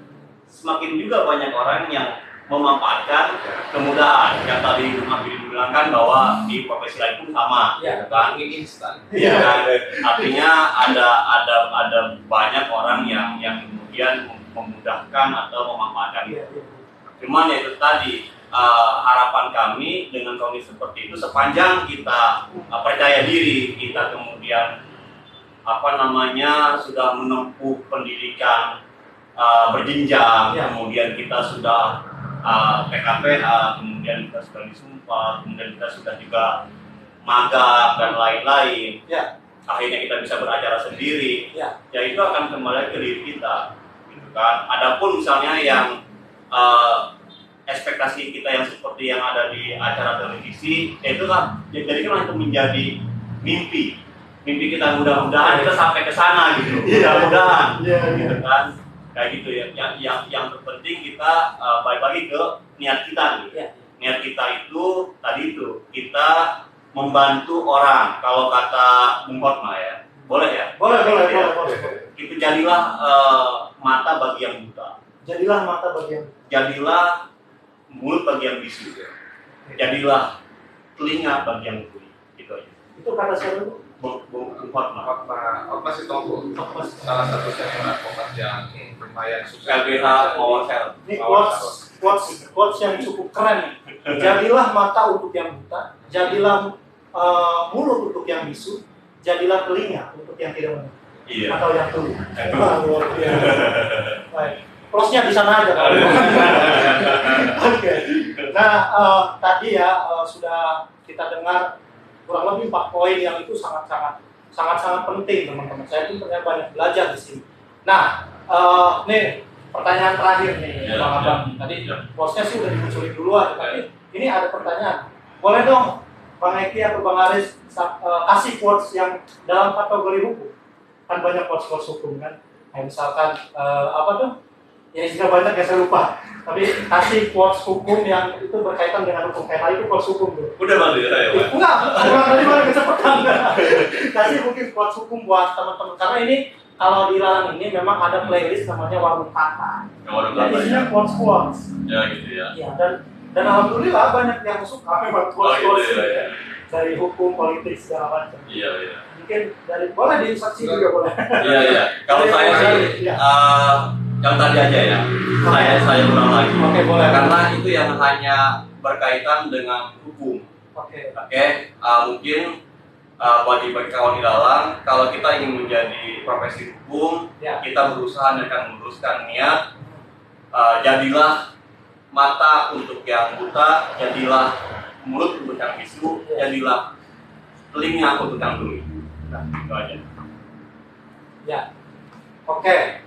S3: semakin juga banyak orang yang memanfaatkan kemudahan. Yang tadi Bu Eki bilang kan bahwa di profesi lain pun sama, kan?
S2: Ini instan.
S3: Iya kan? Artinya ada banyak orang yang kemudian memudahkan atau memanfaatkan itu. Cuman ya itu tadi, harapan kami dengan kondisi seperti itu, sepanjang kita percaya diri, kita kemudian sudah menempuh pendidikan berjenjang, kemudian kita sudah PKPH, kemudian kita sudah disumpah, kemudian kita sudah juga magang dan lain-lain, akhirnya kita bisa beracara sendiri, ya itu akan kembali ke diri kita, gitu kan. Adapun misalnya yang ekspektasi kita yang seperti yang ada di acara televisi, itu kan jadi kan itu menjadi mimpi kita, mudah-mudahan kita sampai ke sana gitu, mudah-mudahan gitu kan, kayak gitu ya. Yang terpenting kita balik lagi ke niat kita gitu. Niat kita itu tadi itu kita membantu orang. Kalau kata Bung Hotma ya, boleh ya?
S1: Boleh.
S3: Itu jadilah mata bagi yang buta.
S1: Jadilah mata bagi yang
S3: Jadilah mulut bagi yang bisu. Jadilah telinga bagi yang tuli. Itu aja.
S1: itu kata siapa itu?
S3: Bung Hotma.
S2: Apa sih Toko? Salah satu senior advokat yang lumayan sukses.
S3: LBH Mawasel.
S1: Ini quotes yang cukup keren. Jadilah mata untuk yang buta, jadilah mulut untuk yang bisu, jadilah telinga untuk yang tidak mendengar.
S3: Iya.
S1: Atau yang tuli. Luar biasa. Baik. Plusnya di sana aja. Oke. Nah, tadi ya sudah kita dengar kurang lebih 4 poin yang itu sangat penting, teman-teman. Saya pun ternyata banyak belajar di sini. Nah, nih pertanyaan terakhir nih,
S3: Ya,
S1: Bang Abang. Tadi bosnya sih udah dimunculin duluan, tapi ini ada pertanyaan. Boleh dong, Bang Eki atau Bang Aris kasih quotes yang dalam kategori hukum? Kan banyak quotes hukum kan. Kayak misalkan apa tuh? Ya istilah banyak ya saya lupa. Tapi kasih quotes hukum yang itu berkaitan dengan hukum. Kayak tadi itu quotes hukum tuh.
S3: Udah bantu ya saya, Pak.
S1: Enggak, tadi malah kecepatan. Kasih mungkin quotes hukum buat teman-teman. Karena ini kalau di Lalang ini memang ada playlist namanya Warung Kata. Dan isinya quotes.
S3: Ya gitu ya.
S1: Iya, dan alhamdulillah banyak yang suka memang quotes
S3: gitu ya.
S1: dari hukum, politik segala macam.
S3: Iya.
S1: Mungkin dari boleh di saksi juga boleh.
S3: Iya. Kalau saya sih
S1: Iya.
S3: yang tadi aja ya. Saya ulang lagi.
S1: Oke, boleh.
S3: Karena itu yang hanya berkaitan dengan hukum.
S1: Oke.
S3: Mungkin bagi kawan di dalam, kalau kita ingin menjadi profesi hukum,
S1: Ya.
S3: kita berusaha akan meluruskan niat. Jadilah mata untuk yang buta, jadilah mulut untuk yang bisu, jadilah telinga untuk yang tuli. Nah, itu aja.
S1: Ya. Oke.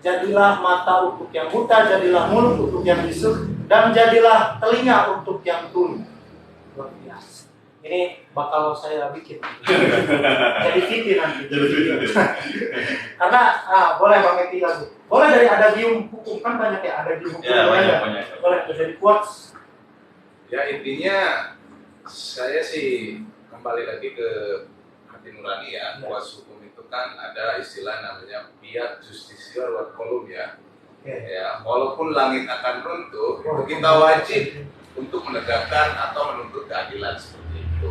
S1: Jadilah mata untuk yang buta, jadilah mulut untuk yang bisu, dan jadilah telinga untuk yang tuli. Luar biasa. Ini bakal saya bikin. Jadi video nanti. Karena boleh Bang Eki lagi. Boleh dari adagium hukum, kan banyak ya adagium hukum.
S3: Ya, banyak.
S1: Boleh jadi quotes.
S2: Ya intinya saya sih kembali lagi ke hati nurani ya. Kuas hukum itu kan ada istilah namanya fiat justitior wat colum ya. Ya, walaupun langit akan runtuh, kita wajib untuk menegakkan atau menuntut keadilan seperti itu.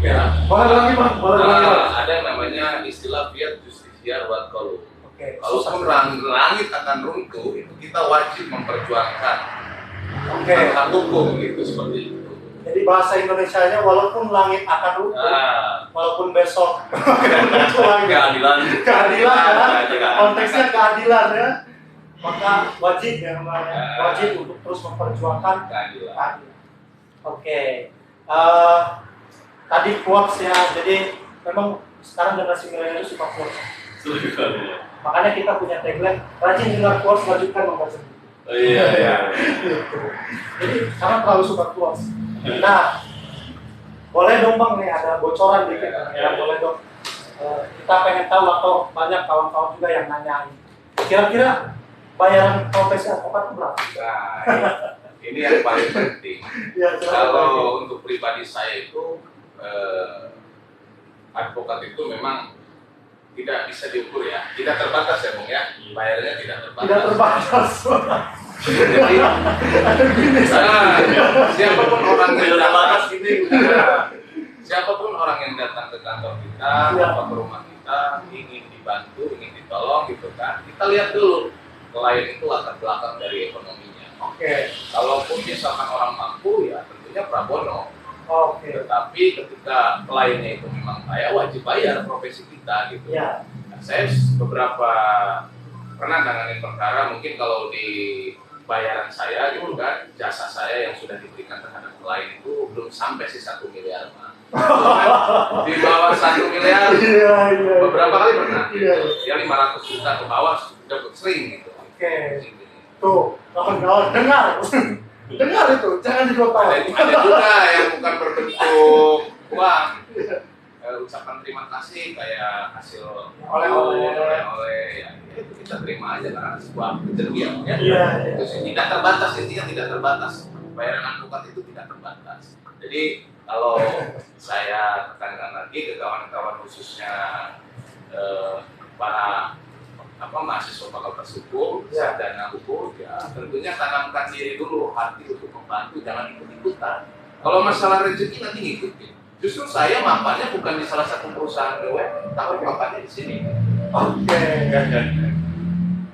S2: Ya,
S1: Boleh lagi Bang, boleh lagi.
S2: ada yang namanya istilah fiat justitior wat colum.
S1: Oke.
S2: Walaupun langit akan runtuh, itu kita wajib memperjuangkan
S1: Oke.
S2: hak hukum gitu seperti itu.
S1: Jadi bahasa Indonesianya walaupun langit akan runtuh, walaupun besok
S3: Keadilan.
S1: keadilan ya,
S3: Keadilan.
S1: konteksnya keadilan ya, maka wajib ya namanya, wajib untuk terus memperjuangkan
S2: Keadilan.
S1: keadilan. Oke. Tadi quotes ya, jadi memang sekarang generasi milenial suka quotes. Makanya kita punya tagline, rajin dengar quotes, wajibkan membaca buku.
S3: Iya.
S1: Jadi karena terlalu suka quotes. Nah, boleh dong Bang nih ada bocoran dikit ya, boleh dong. Kita pengen tahu atau banyak kawan-kawan juga yang nanyain. Kira-kira bayaran profesi advokat itu berapa?
S2: Nah, ini yang paling penting.
S1: Ya,
S2: Kalau untuk pribadi saya itu advokat itu memang tidak bisa diukur ya, tidak terbatas ya Bung ya, bayarnya tidak terbatas.
S1: tidak terbatas.
S2: Jadi siapapun orang yang datang siapapun orang yang datang ke kantor kita atau ke rumah kita ingin dibantu, ingin ditolong gitu kan, kita lihat dulu klien itu latar belakang dari ekonominya.
S1: Oke.
S2: Kalaupun misalkan orang mampu ya tentunya prabono.
S1: Oke.
S2: Tetapi ketika kliennya itu memang kaya, wajib bayar profesi kita gitu.
S1: Ya.
S2: Nah, saya beberapa pernah nanganin perkara, mungkin kalau di bayaran saya gitu kan, jasa saya yang sudah diberikan terhadap klien itu belum sampai sih 1 miliar Pak. Di bawah 1 miliar
S1: Iya.
S2: beberapa kali pernah gitu.
S1: Iya.
S2: Ya 500 juta ke bawah sudah sering gitu.
S1: Oke. Tuh, kawan-kawan dengar. Dengar itu, jangan dilupakan.
S2: Ada juga yang bukan berbentuk uang, ucapan terima kasih kayak hasil
S1: Oleh-oleh.
S2: oleh-oleh ya, itu kita terima aja karena sebuah rezeki ya.
S1: Iya.
S2: Itu sih tidak terbatas, intinya tidak terbatas. Bayaran advokat itu tidak terbatas. Jadi kalau saya tekankan lagi ke kawan-kawan khususnya para mahasiswa fakultas hukum, sarjana hukum, ya tentunya tanamkan diri dulu, hati untuk membantu, jangan ikut-ikutan. Kalau masalah rezeki nanti ngikutin. Justru saya mapannya bukan di salah satu perusahaan BUMN, tapi mapannya di sini.
S1: Oke.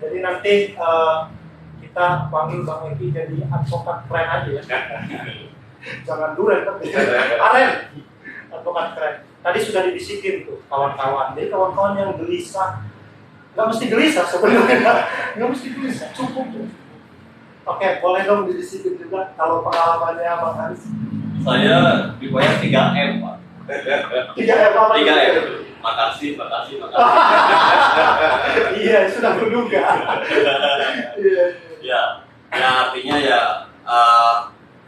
S1: Jadi nanti kita panggil Bang Eki jadi advokat keren aja ya. Jangan duren tapi aren. Advokat keren. Tadi sudah dibisikin tuh kawan-kawan. Jadi kawan-kawan yang gelisah, nggak mesti gelisah sebenarnya, nggak mesti gelisah, cukup. Oke, boleh dong dibisikin juga kalau pengalamannya Bang Haris.
S3: Saya dibayar 3M, Pak.
S1: 3M apa?
S3: 3M. Makasih.
S1: Iya, sudah menduga. Iya.
S3: Ya, artinya ya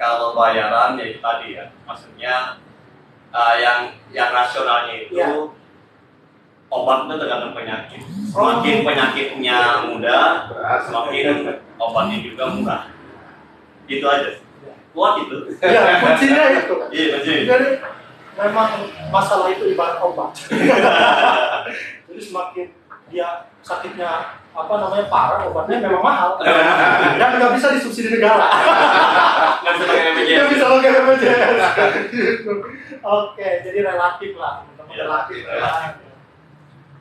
S3: kalau bayaran ya itu tadi ya, maksudnya yang rasionalnya itu obatnya tergantung penyakit. Semakin penyakitnya mudah, semakin obatnya juga murah. Itu aja. Kuat itu.
S1: Ya, kuncinya itu.
S3: Iya, kuncinya.
S1: Jadi memang masalah itu ibarat obat. Jadi semakin dia sakitnya parah, obatnya memang mahal. Dan nggak bisa disubsidi negara.
S3: Nggak bisa pakai BPJS.
S1: Nggak bisa pakai BPJS. Oke, jadi relatif lah. Relatif.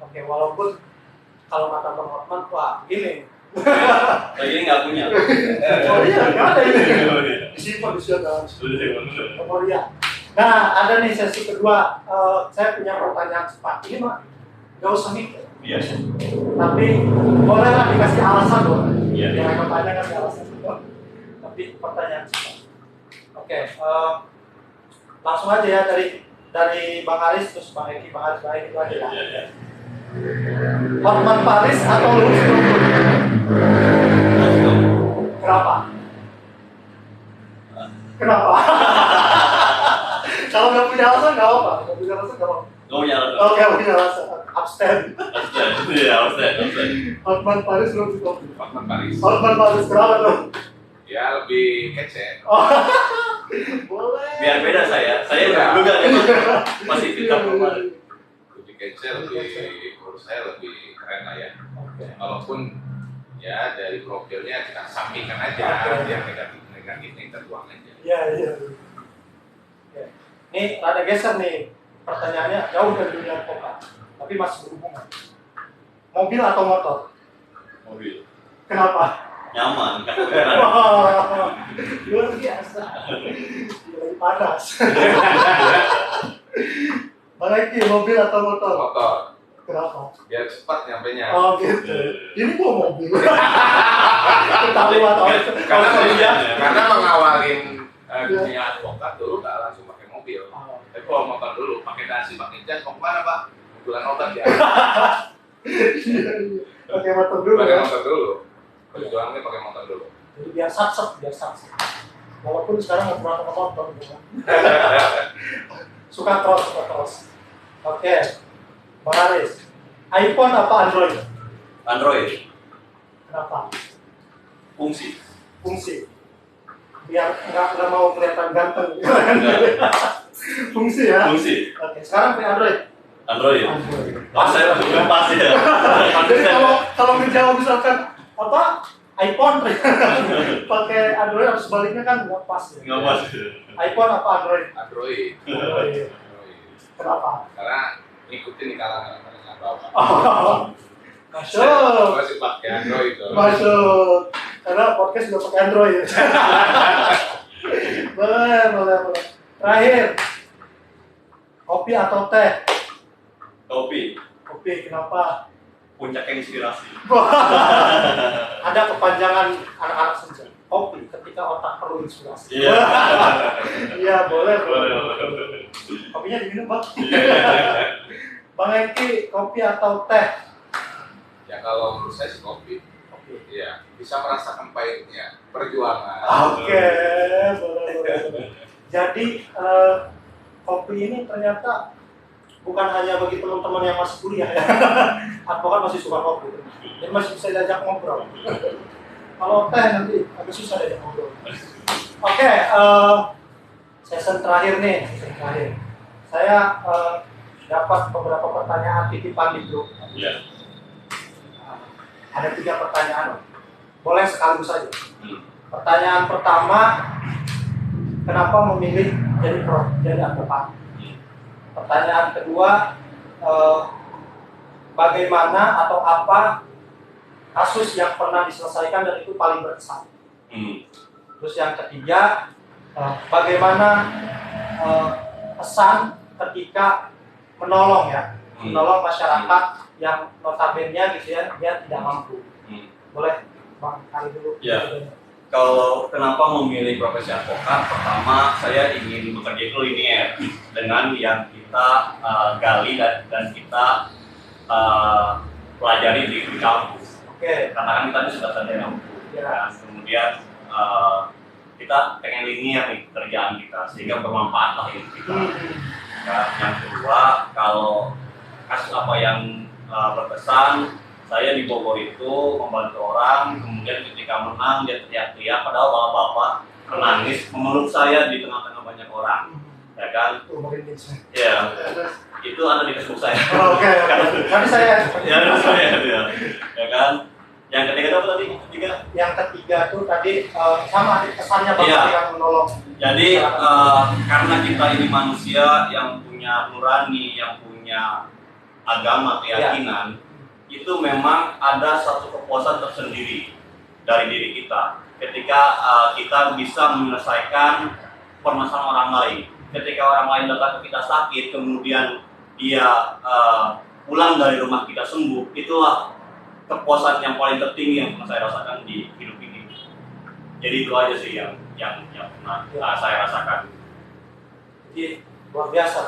S1: Oke, walaupun kalau kata Bang Hotman, wah ini.
S3: Lagi nggak punya.
S1: Oh iya, nggak ada ini. Disimpan dalam memori. Nah, ada nih sesi kedua. Saya punya pertanyaan cepat. Ini mah nggak usah mikir.
S3: Iya.
S1: Tapi bolehlah dikasih alasan dong.
S3: Iya.
S1: Yang bertanya kasih alasan dong. Tapi pertanyaan cepat. Oke, langsung aja ya dari Bang Haris terus Bang Eki, Bang Haris itu aja ya.
S3: Iya.
S1: Hotman Paris atau Louis Vuitton? Kenapa? Kalau nggak punya alasan nggak apa. Nggak punya alasan nggak apa. Oke, punya alasan. Abstain.
S3: Iya, abstain.
S1: Hotman Paris, Louis Vuitton.
S2: Hotman Paris.
S1: Hotman Paris kenapa tuh?
S2: Ya lebih kece.
S1: Boleh.
S3: Biar beda saya juga masih kita kemarin.
S2: Lebih kece, menurut saya lebih keren lah ya. Walaupun ya dari profilnya kita sampingkan aja, yang negatifnya kita buang aja.
S1: Iya. Nih ada geser nih, pertanyaannya jauh dari dunia advokat, tapi masih berhubungan. Mobil atau motor?
S3: Mobil.
S1: Kenapa?
S3: Nyaman, kan?
S1: Luar biasa. Lagi panas. Bang Eki, mobil atau motor?
S2: Motor.
S1: Kenapa?
S2: Biar cepat nyampenya.
S1: Oh gitu. Ini gua mobil. Ketahuan
S2: Karena mengawalin dunia advokat dulu nggak langsung pakai mobil. Tapi kalau motor dulu, pakai dasi, pakai jas, mau kemana Pak? Mobilan obat ya.
S1: Pakai motor dulu.
S2: Pakai motor dulu. Perjuangannya pakai motor dulu.
S1: Jadi biar sat. Walaupun sekarang nggak pernah pakai motor. Suka cross. Oke. Bang Haris, iPhone apa Android?
S3: Android.
S1: Kenapa?
S3: Fungsi.
S1: Biar nggak mau kelihatan ganteng. Fungsi ya. Oke, sekarang pakai Android.
S3: Saya belum pas ya.
S1: Jadi kalau menjawab misalkan iPhone pakai Android harus sebaliknya kan nggak pas ya.
S3: Nggak pas.
S1: iPhone apa Android?
S2: Android.
S1: Kenapa?
S2: Karena ngikutin di kalangan bawah.
S1: Masuk.
S2: Masih pakai Android tuh.
S1: Masuk. Karena podcast juga pakai Android. Boleh. Terakhir, kopi atau teh?
S3: Kopi.
S1: Kenapa?
S3: Puncak inspirasi.
S1: Ada kepanjangan anak-anak senja. Kopi ketika otak perlu inspirasi.
S3: Iya.
S1: Iya, boleh. Kopinya diminum, Bang. Bang Eki, kopi atau teh?
S2: Ya kalau menurut saya sih kopi. Iya, bisa merasakan pahitnya perjuangan.
S1: Oke, boleh. Jadi kopi ini ternyata bukan hanya bagi teman-teman yang masih kuliah ya. advokat masih suka kopi, jadi masih bisa diajak ngobrol. Kalau teh nanti agak susah diajak ngobrol. Oke, sesi terakhir nih, Saya dapat beberapa pertanyaan titipan di grup.
S3: Iya.
S1: Ada 3 pertanyaan, boleh sekaligus saja. Pertanyaan pertama, kenapa memilih jadi advokat? Pertanyaan kedua, bagaimana atau apa kasus yang pernah diselesaikan dan itu paling berkesan? Terus yang ketiga, bagaimana pesan ketika menolong masyarakat yang notabene gitu ya, dia tidak mampu. Boleh Bang Kali dulu.
S3: Ya. Kalau kenapa memilih profesi advokat? Pertama, saya ingin bekerja itu linear dengan yang kita gali dan kita pelajari di kampus.
S1: Oke.
S3: Karena kan kita sudah sadar mampu.
S1: Ya.
S3: Kemudian kita pengen linear nih kerjaan kita sehingga bermanfaat lah hidup kita. Yang kedua, kalau kasus apa yang berkesan, saya di Bogor itu membantu orang, kemudian ketika menang dia teriak-teriak, padahal bapak-bapak menangis memeluk saya di tengah-tengah banyak orang, ya kan? Ya, itu ada di Facebook saya.
S1: Oke. Tapi saya.
S3: Ya kan? Yang ketiga itu apa tadi?
S1: Yang ketiga tuh tadi sama kesannya bapak yang menolong.
S3: Jadi karena kita ini manusia yang punya nurani, yang punya agama, keyakinan, itu memang ada satu kepuasan tersendiri dari diri kita ketika kita bisa menyelesaikan permasalahan orang lain. Ketika orang lain datang ke kita sakit, kemudian dia pulang dari rumah kita sembuh, itulah kepuasan yang paling tertinggi yang pernah saya rasakan di hidup ini. Jadi itu aja sih yang pernah saya rasakan.
S1: Jadi luar biasa.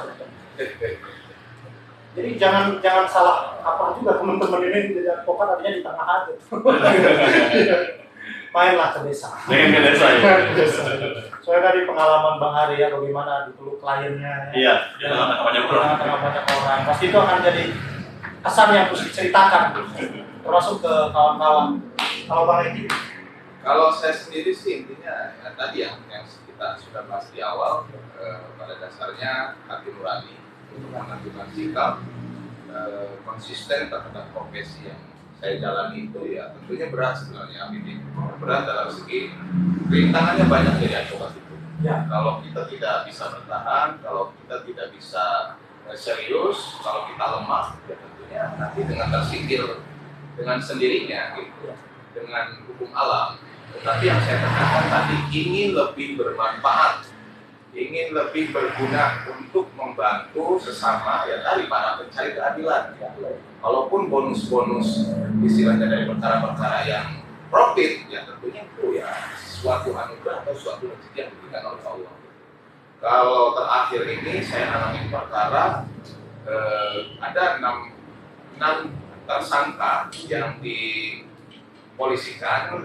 S1: Jadi jangan salah kaprah juga teman-teman ini jadi advokat artinya di tengah aja. Mainlah ke desa.
S3: Main ke desa ya.
S1: Soalnya tadi pengalaman Bang Hari ya, bagaimana dulu kliennya.
S3: Iya, di tengah-tengah banyak orang.
S1: Tengah banyak orang. Pasti itu akan jadi kesan yang harus diceritakan, termasuk ke kawan-kawan. Kalau Bang Edi?
S2: Kalau saya sendiri sih intinya tadi yang kita sudah bahas di awal, pada dasarnya hati nurani untuk menentukan sikap, konsisten terhadap profesi yang saya jalani itu ya tentunya berat sebenarnya ini berat dalam segi rintangannya banyak dari advokat itu.
S1: Ya.
S2: Kalau kita tidak bisa bertahan, kalau kita tidak bisa serius, kalau kita lemah ya tentunya nanti dengan tersingkir dengan sendirinya gitu, dengan hukum alam. Tetapi yang saya katakan tadi ingin lebih bermanfaat, ingin lebih berguna untuk membantu sesama ya tadi para pencari keadilan. Walaupun bonus-bonus istilahnya dari perkara-perkara yang profit, ya tentunya itu ya suatu anugerah atau suatu rezeki yang diberikan oleh Allah. Kalau terakhir ini saya alami perkara ada 6 tersangka yang dipolisikan,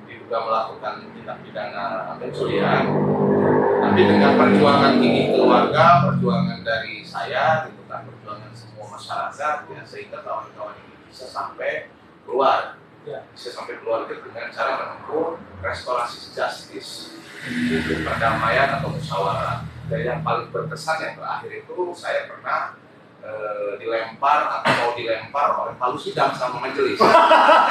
S2: diduga melakukan tindak pidana pencurian. Tapi dengan perjuangan tinggi keluarga, perjuangan dari saya, gitu kan, perjuangan semua masyarakat, ya sehingga kawan-kawan ini bisa sampai keluar, bisa sampai keluar dengan cara menempuh restorasi justice, itu perdamaian atau musyawarah. Dan yang paling berkesan yang terakhir itu saya pernah dilempar atau mau dilempar oleh palu sidang sama majelis.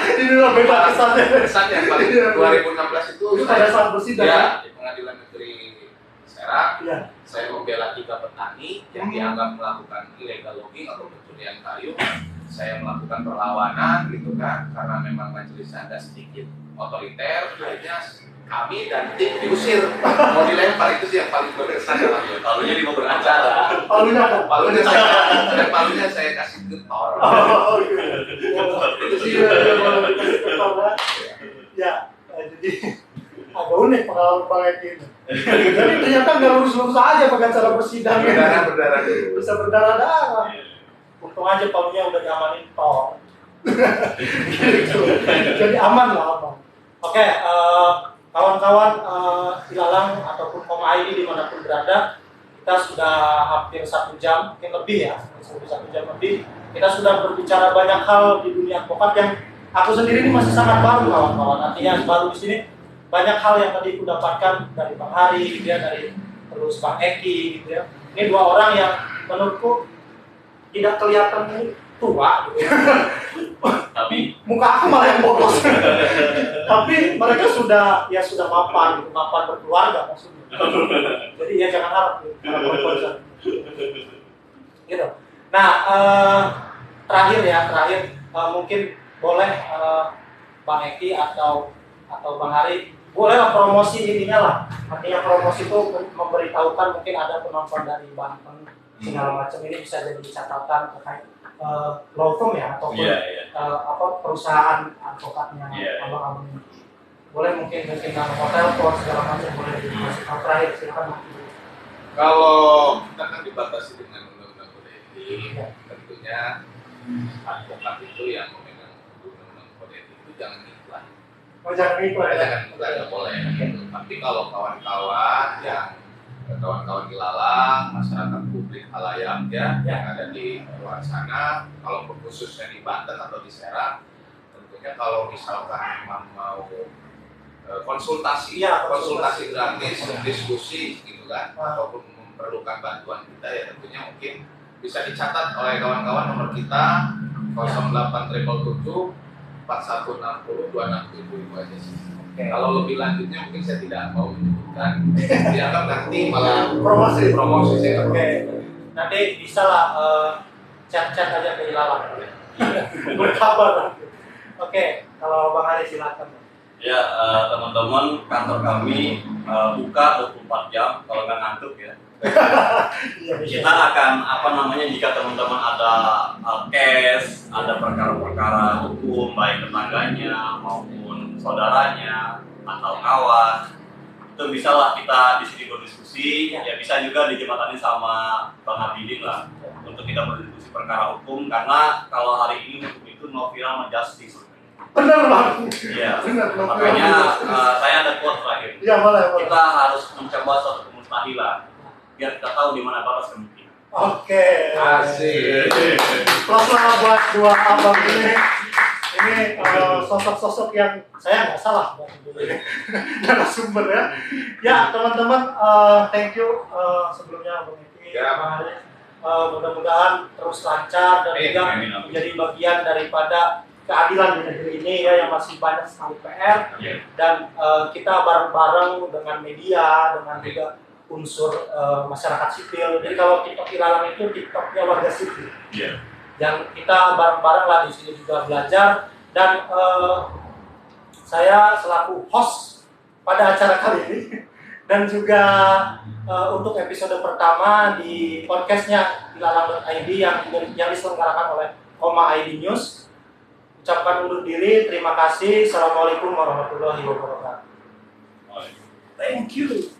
S1: Ini udah beda kesannya.
S2: Kesan yang paling 2016 itu
S1: pada saat bersidang
S2: ya, di Pengadilan Negeri Serang,
S1: ya.
S2: Saya membela 3 petani yang dianggap melakukan illegal logging atau pencurian kayu. Saya melakukan perlawanan gitu kan, karena memang majelisnya ada sedikit otoriter, akhirnya kami dan tim diusir, mau dilempar. Itu sih yang paling berkesan dalam
S3: Palunya di beracara.
S2: Palunya saya kasih getor.
S1: Itu sih ya, jadi agak unik pengalaman Bang Edi ini. Jadi ternyata nggak lurus-lurus aja pengacara persidangan.
S2: Berdarah
S1: Bisa berdarah-darah. Untung aja palunya udah diamanin tor. Gitu. Jadi aman lah, aman. Oke, kawan-kawan Ilalang ataupun Koma ID dimanapun berada, kita sudah hampir 1 jam, mungkin lebih ya, 1 jam lebih kita sudah berbicara banyak hal di dunia advokat yang aku sendiri ini masih sangat baru kawan-kawan. Artinya baru di sini banyak hal yang tadi aku dapatkan dari Bang Hari, gitu ya, dari terus Bang Eki, gitu ya. Ini dua orang yang menurutku tidak kelihatan tua, gitu ya.
S3: Tapi
S1: Muka aku malah yang boros. Tapi mereka sudah mapan, gitu, mapan berkeluarga maksudnya. Jadi ya jangan harap, gitu. Gitu. Nah, terakhir mungkin boleh Bang Eki atau Bang Hari bolehlah promosi ininya lah. Artinya promosi itu memberitahukan mungkin ada penonton dari Banten segala macam, ini bisa jadi catatan terkait law firm ya ataupun perusahaan advokatnya abang-abang ini. Boleh mungkin nama hotel, pos segala macam boleh dikasih tahu. Terakhir silakan.
S2: Kalau kita kan dibatasi dengan undang-undang kode etik, tentunya advokat itu yang memegang undang-undang kode etik itu jangan iklan.
S1: Oh, jangan iklan ya?
S2: Jangan iklan, nggak boleh. Tapi kalau kawan-kawan ilalang, masyarakat publik, halayak ya, yang ada di luar sana, kalau khususnya di Banten atau di Serang, tentunya kalau misalkan memang mau konsultasi gratis, diskusi gitu kan, ataupun memerlukan bantuan kita ya tentunya mungkin bisa dicatat oleh kawan-kawan nomor kita 0877 4160 267 itu aja sih. Kalau lebih lanjutnya mungkin saya tidak mau menyebutkan, dianggap nanti malah promosi saya.
S1: Nanti bisa lah chat aja ke Ilalang. Berkabar. Kalau Bang Hari silakan.
S3: ya teman-teman, kantor kami buka 24 jam kalau nggak ngantuk ya. Kita akan jika teman-teman ada case, ada perkara-perkara hukum baik tetangganya maupun saudaranya atau kawan, itu bisalah kita di sini berdiskusi. Ya bisa juga dijembatani sama Bang Abidin lah untuk kita berdiskusi perkara hukum, karena kalau hari ini hukum itu no viral justice.
S1: Benar Bang.
S3: Iya. Makanya saya ada quote terakhir.
S1: Iya, boleh.
S3: Kita harus mencoba suatu kemustahilan biar kita tahu di mana batas kemungkinan.
S2: Asik.
S1: Plus lah buat dua abang ini. Ini sosok-sosok yang saya nggak salah narasumber ya. Ya teman-teman, thank you sebelumnya Bang Eki. Mudah-mudahan terus lancar dan juga menjadi bagian daripada keadilan di negeri ini ya, yang masih banyak sekali PR. Dan kita bareng-bareng dengan media, dengan juga unsur masyarakat sipil. Jadi kalau TikTok Ilalang itu TikToknya warga sipil. Yang kita bareng-bareng lah di sini juga belajar. Dan saya selaku host pada acara kali ini dan juga untuk episode pertama di podcastnya ilalang.id yang diselenggarakan oleh Koma ID News. Ucapkan undur diri, terima kasih. Assalamualaikum warahmatullahi wabarakatuh.
S3: Thank you.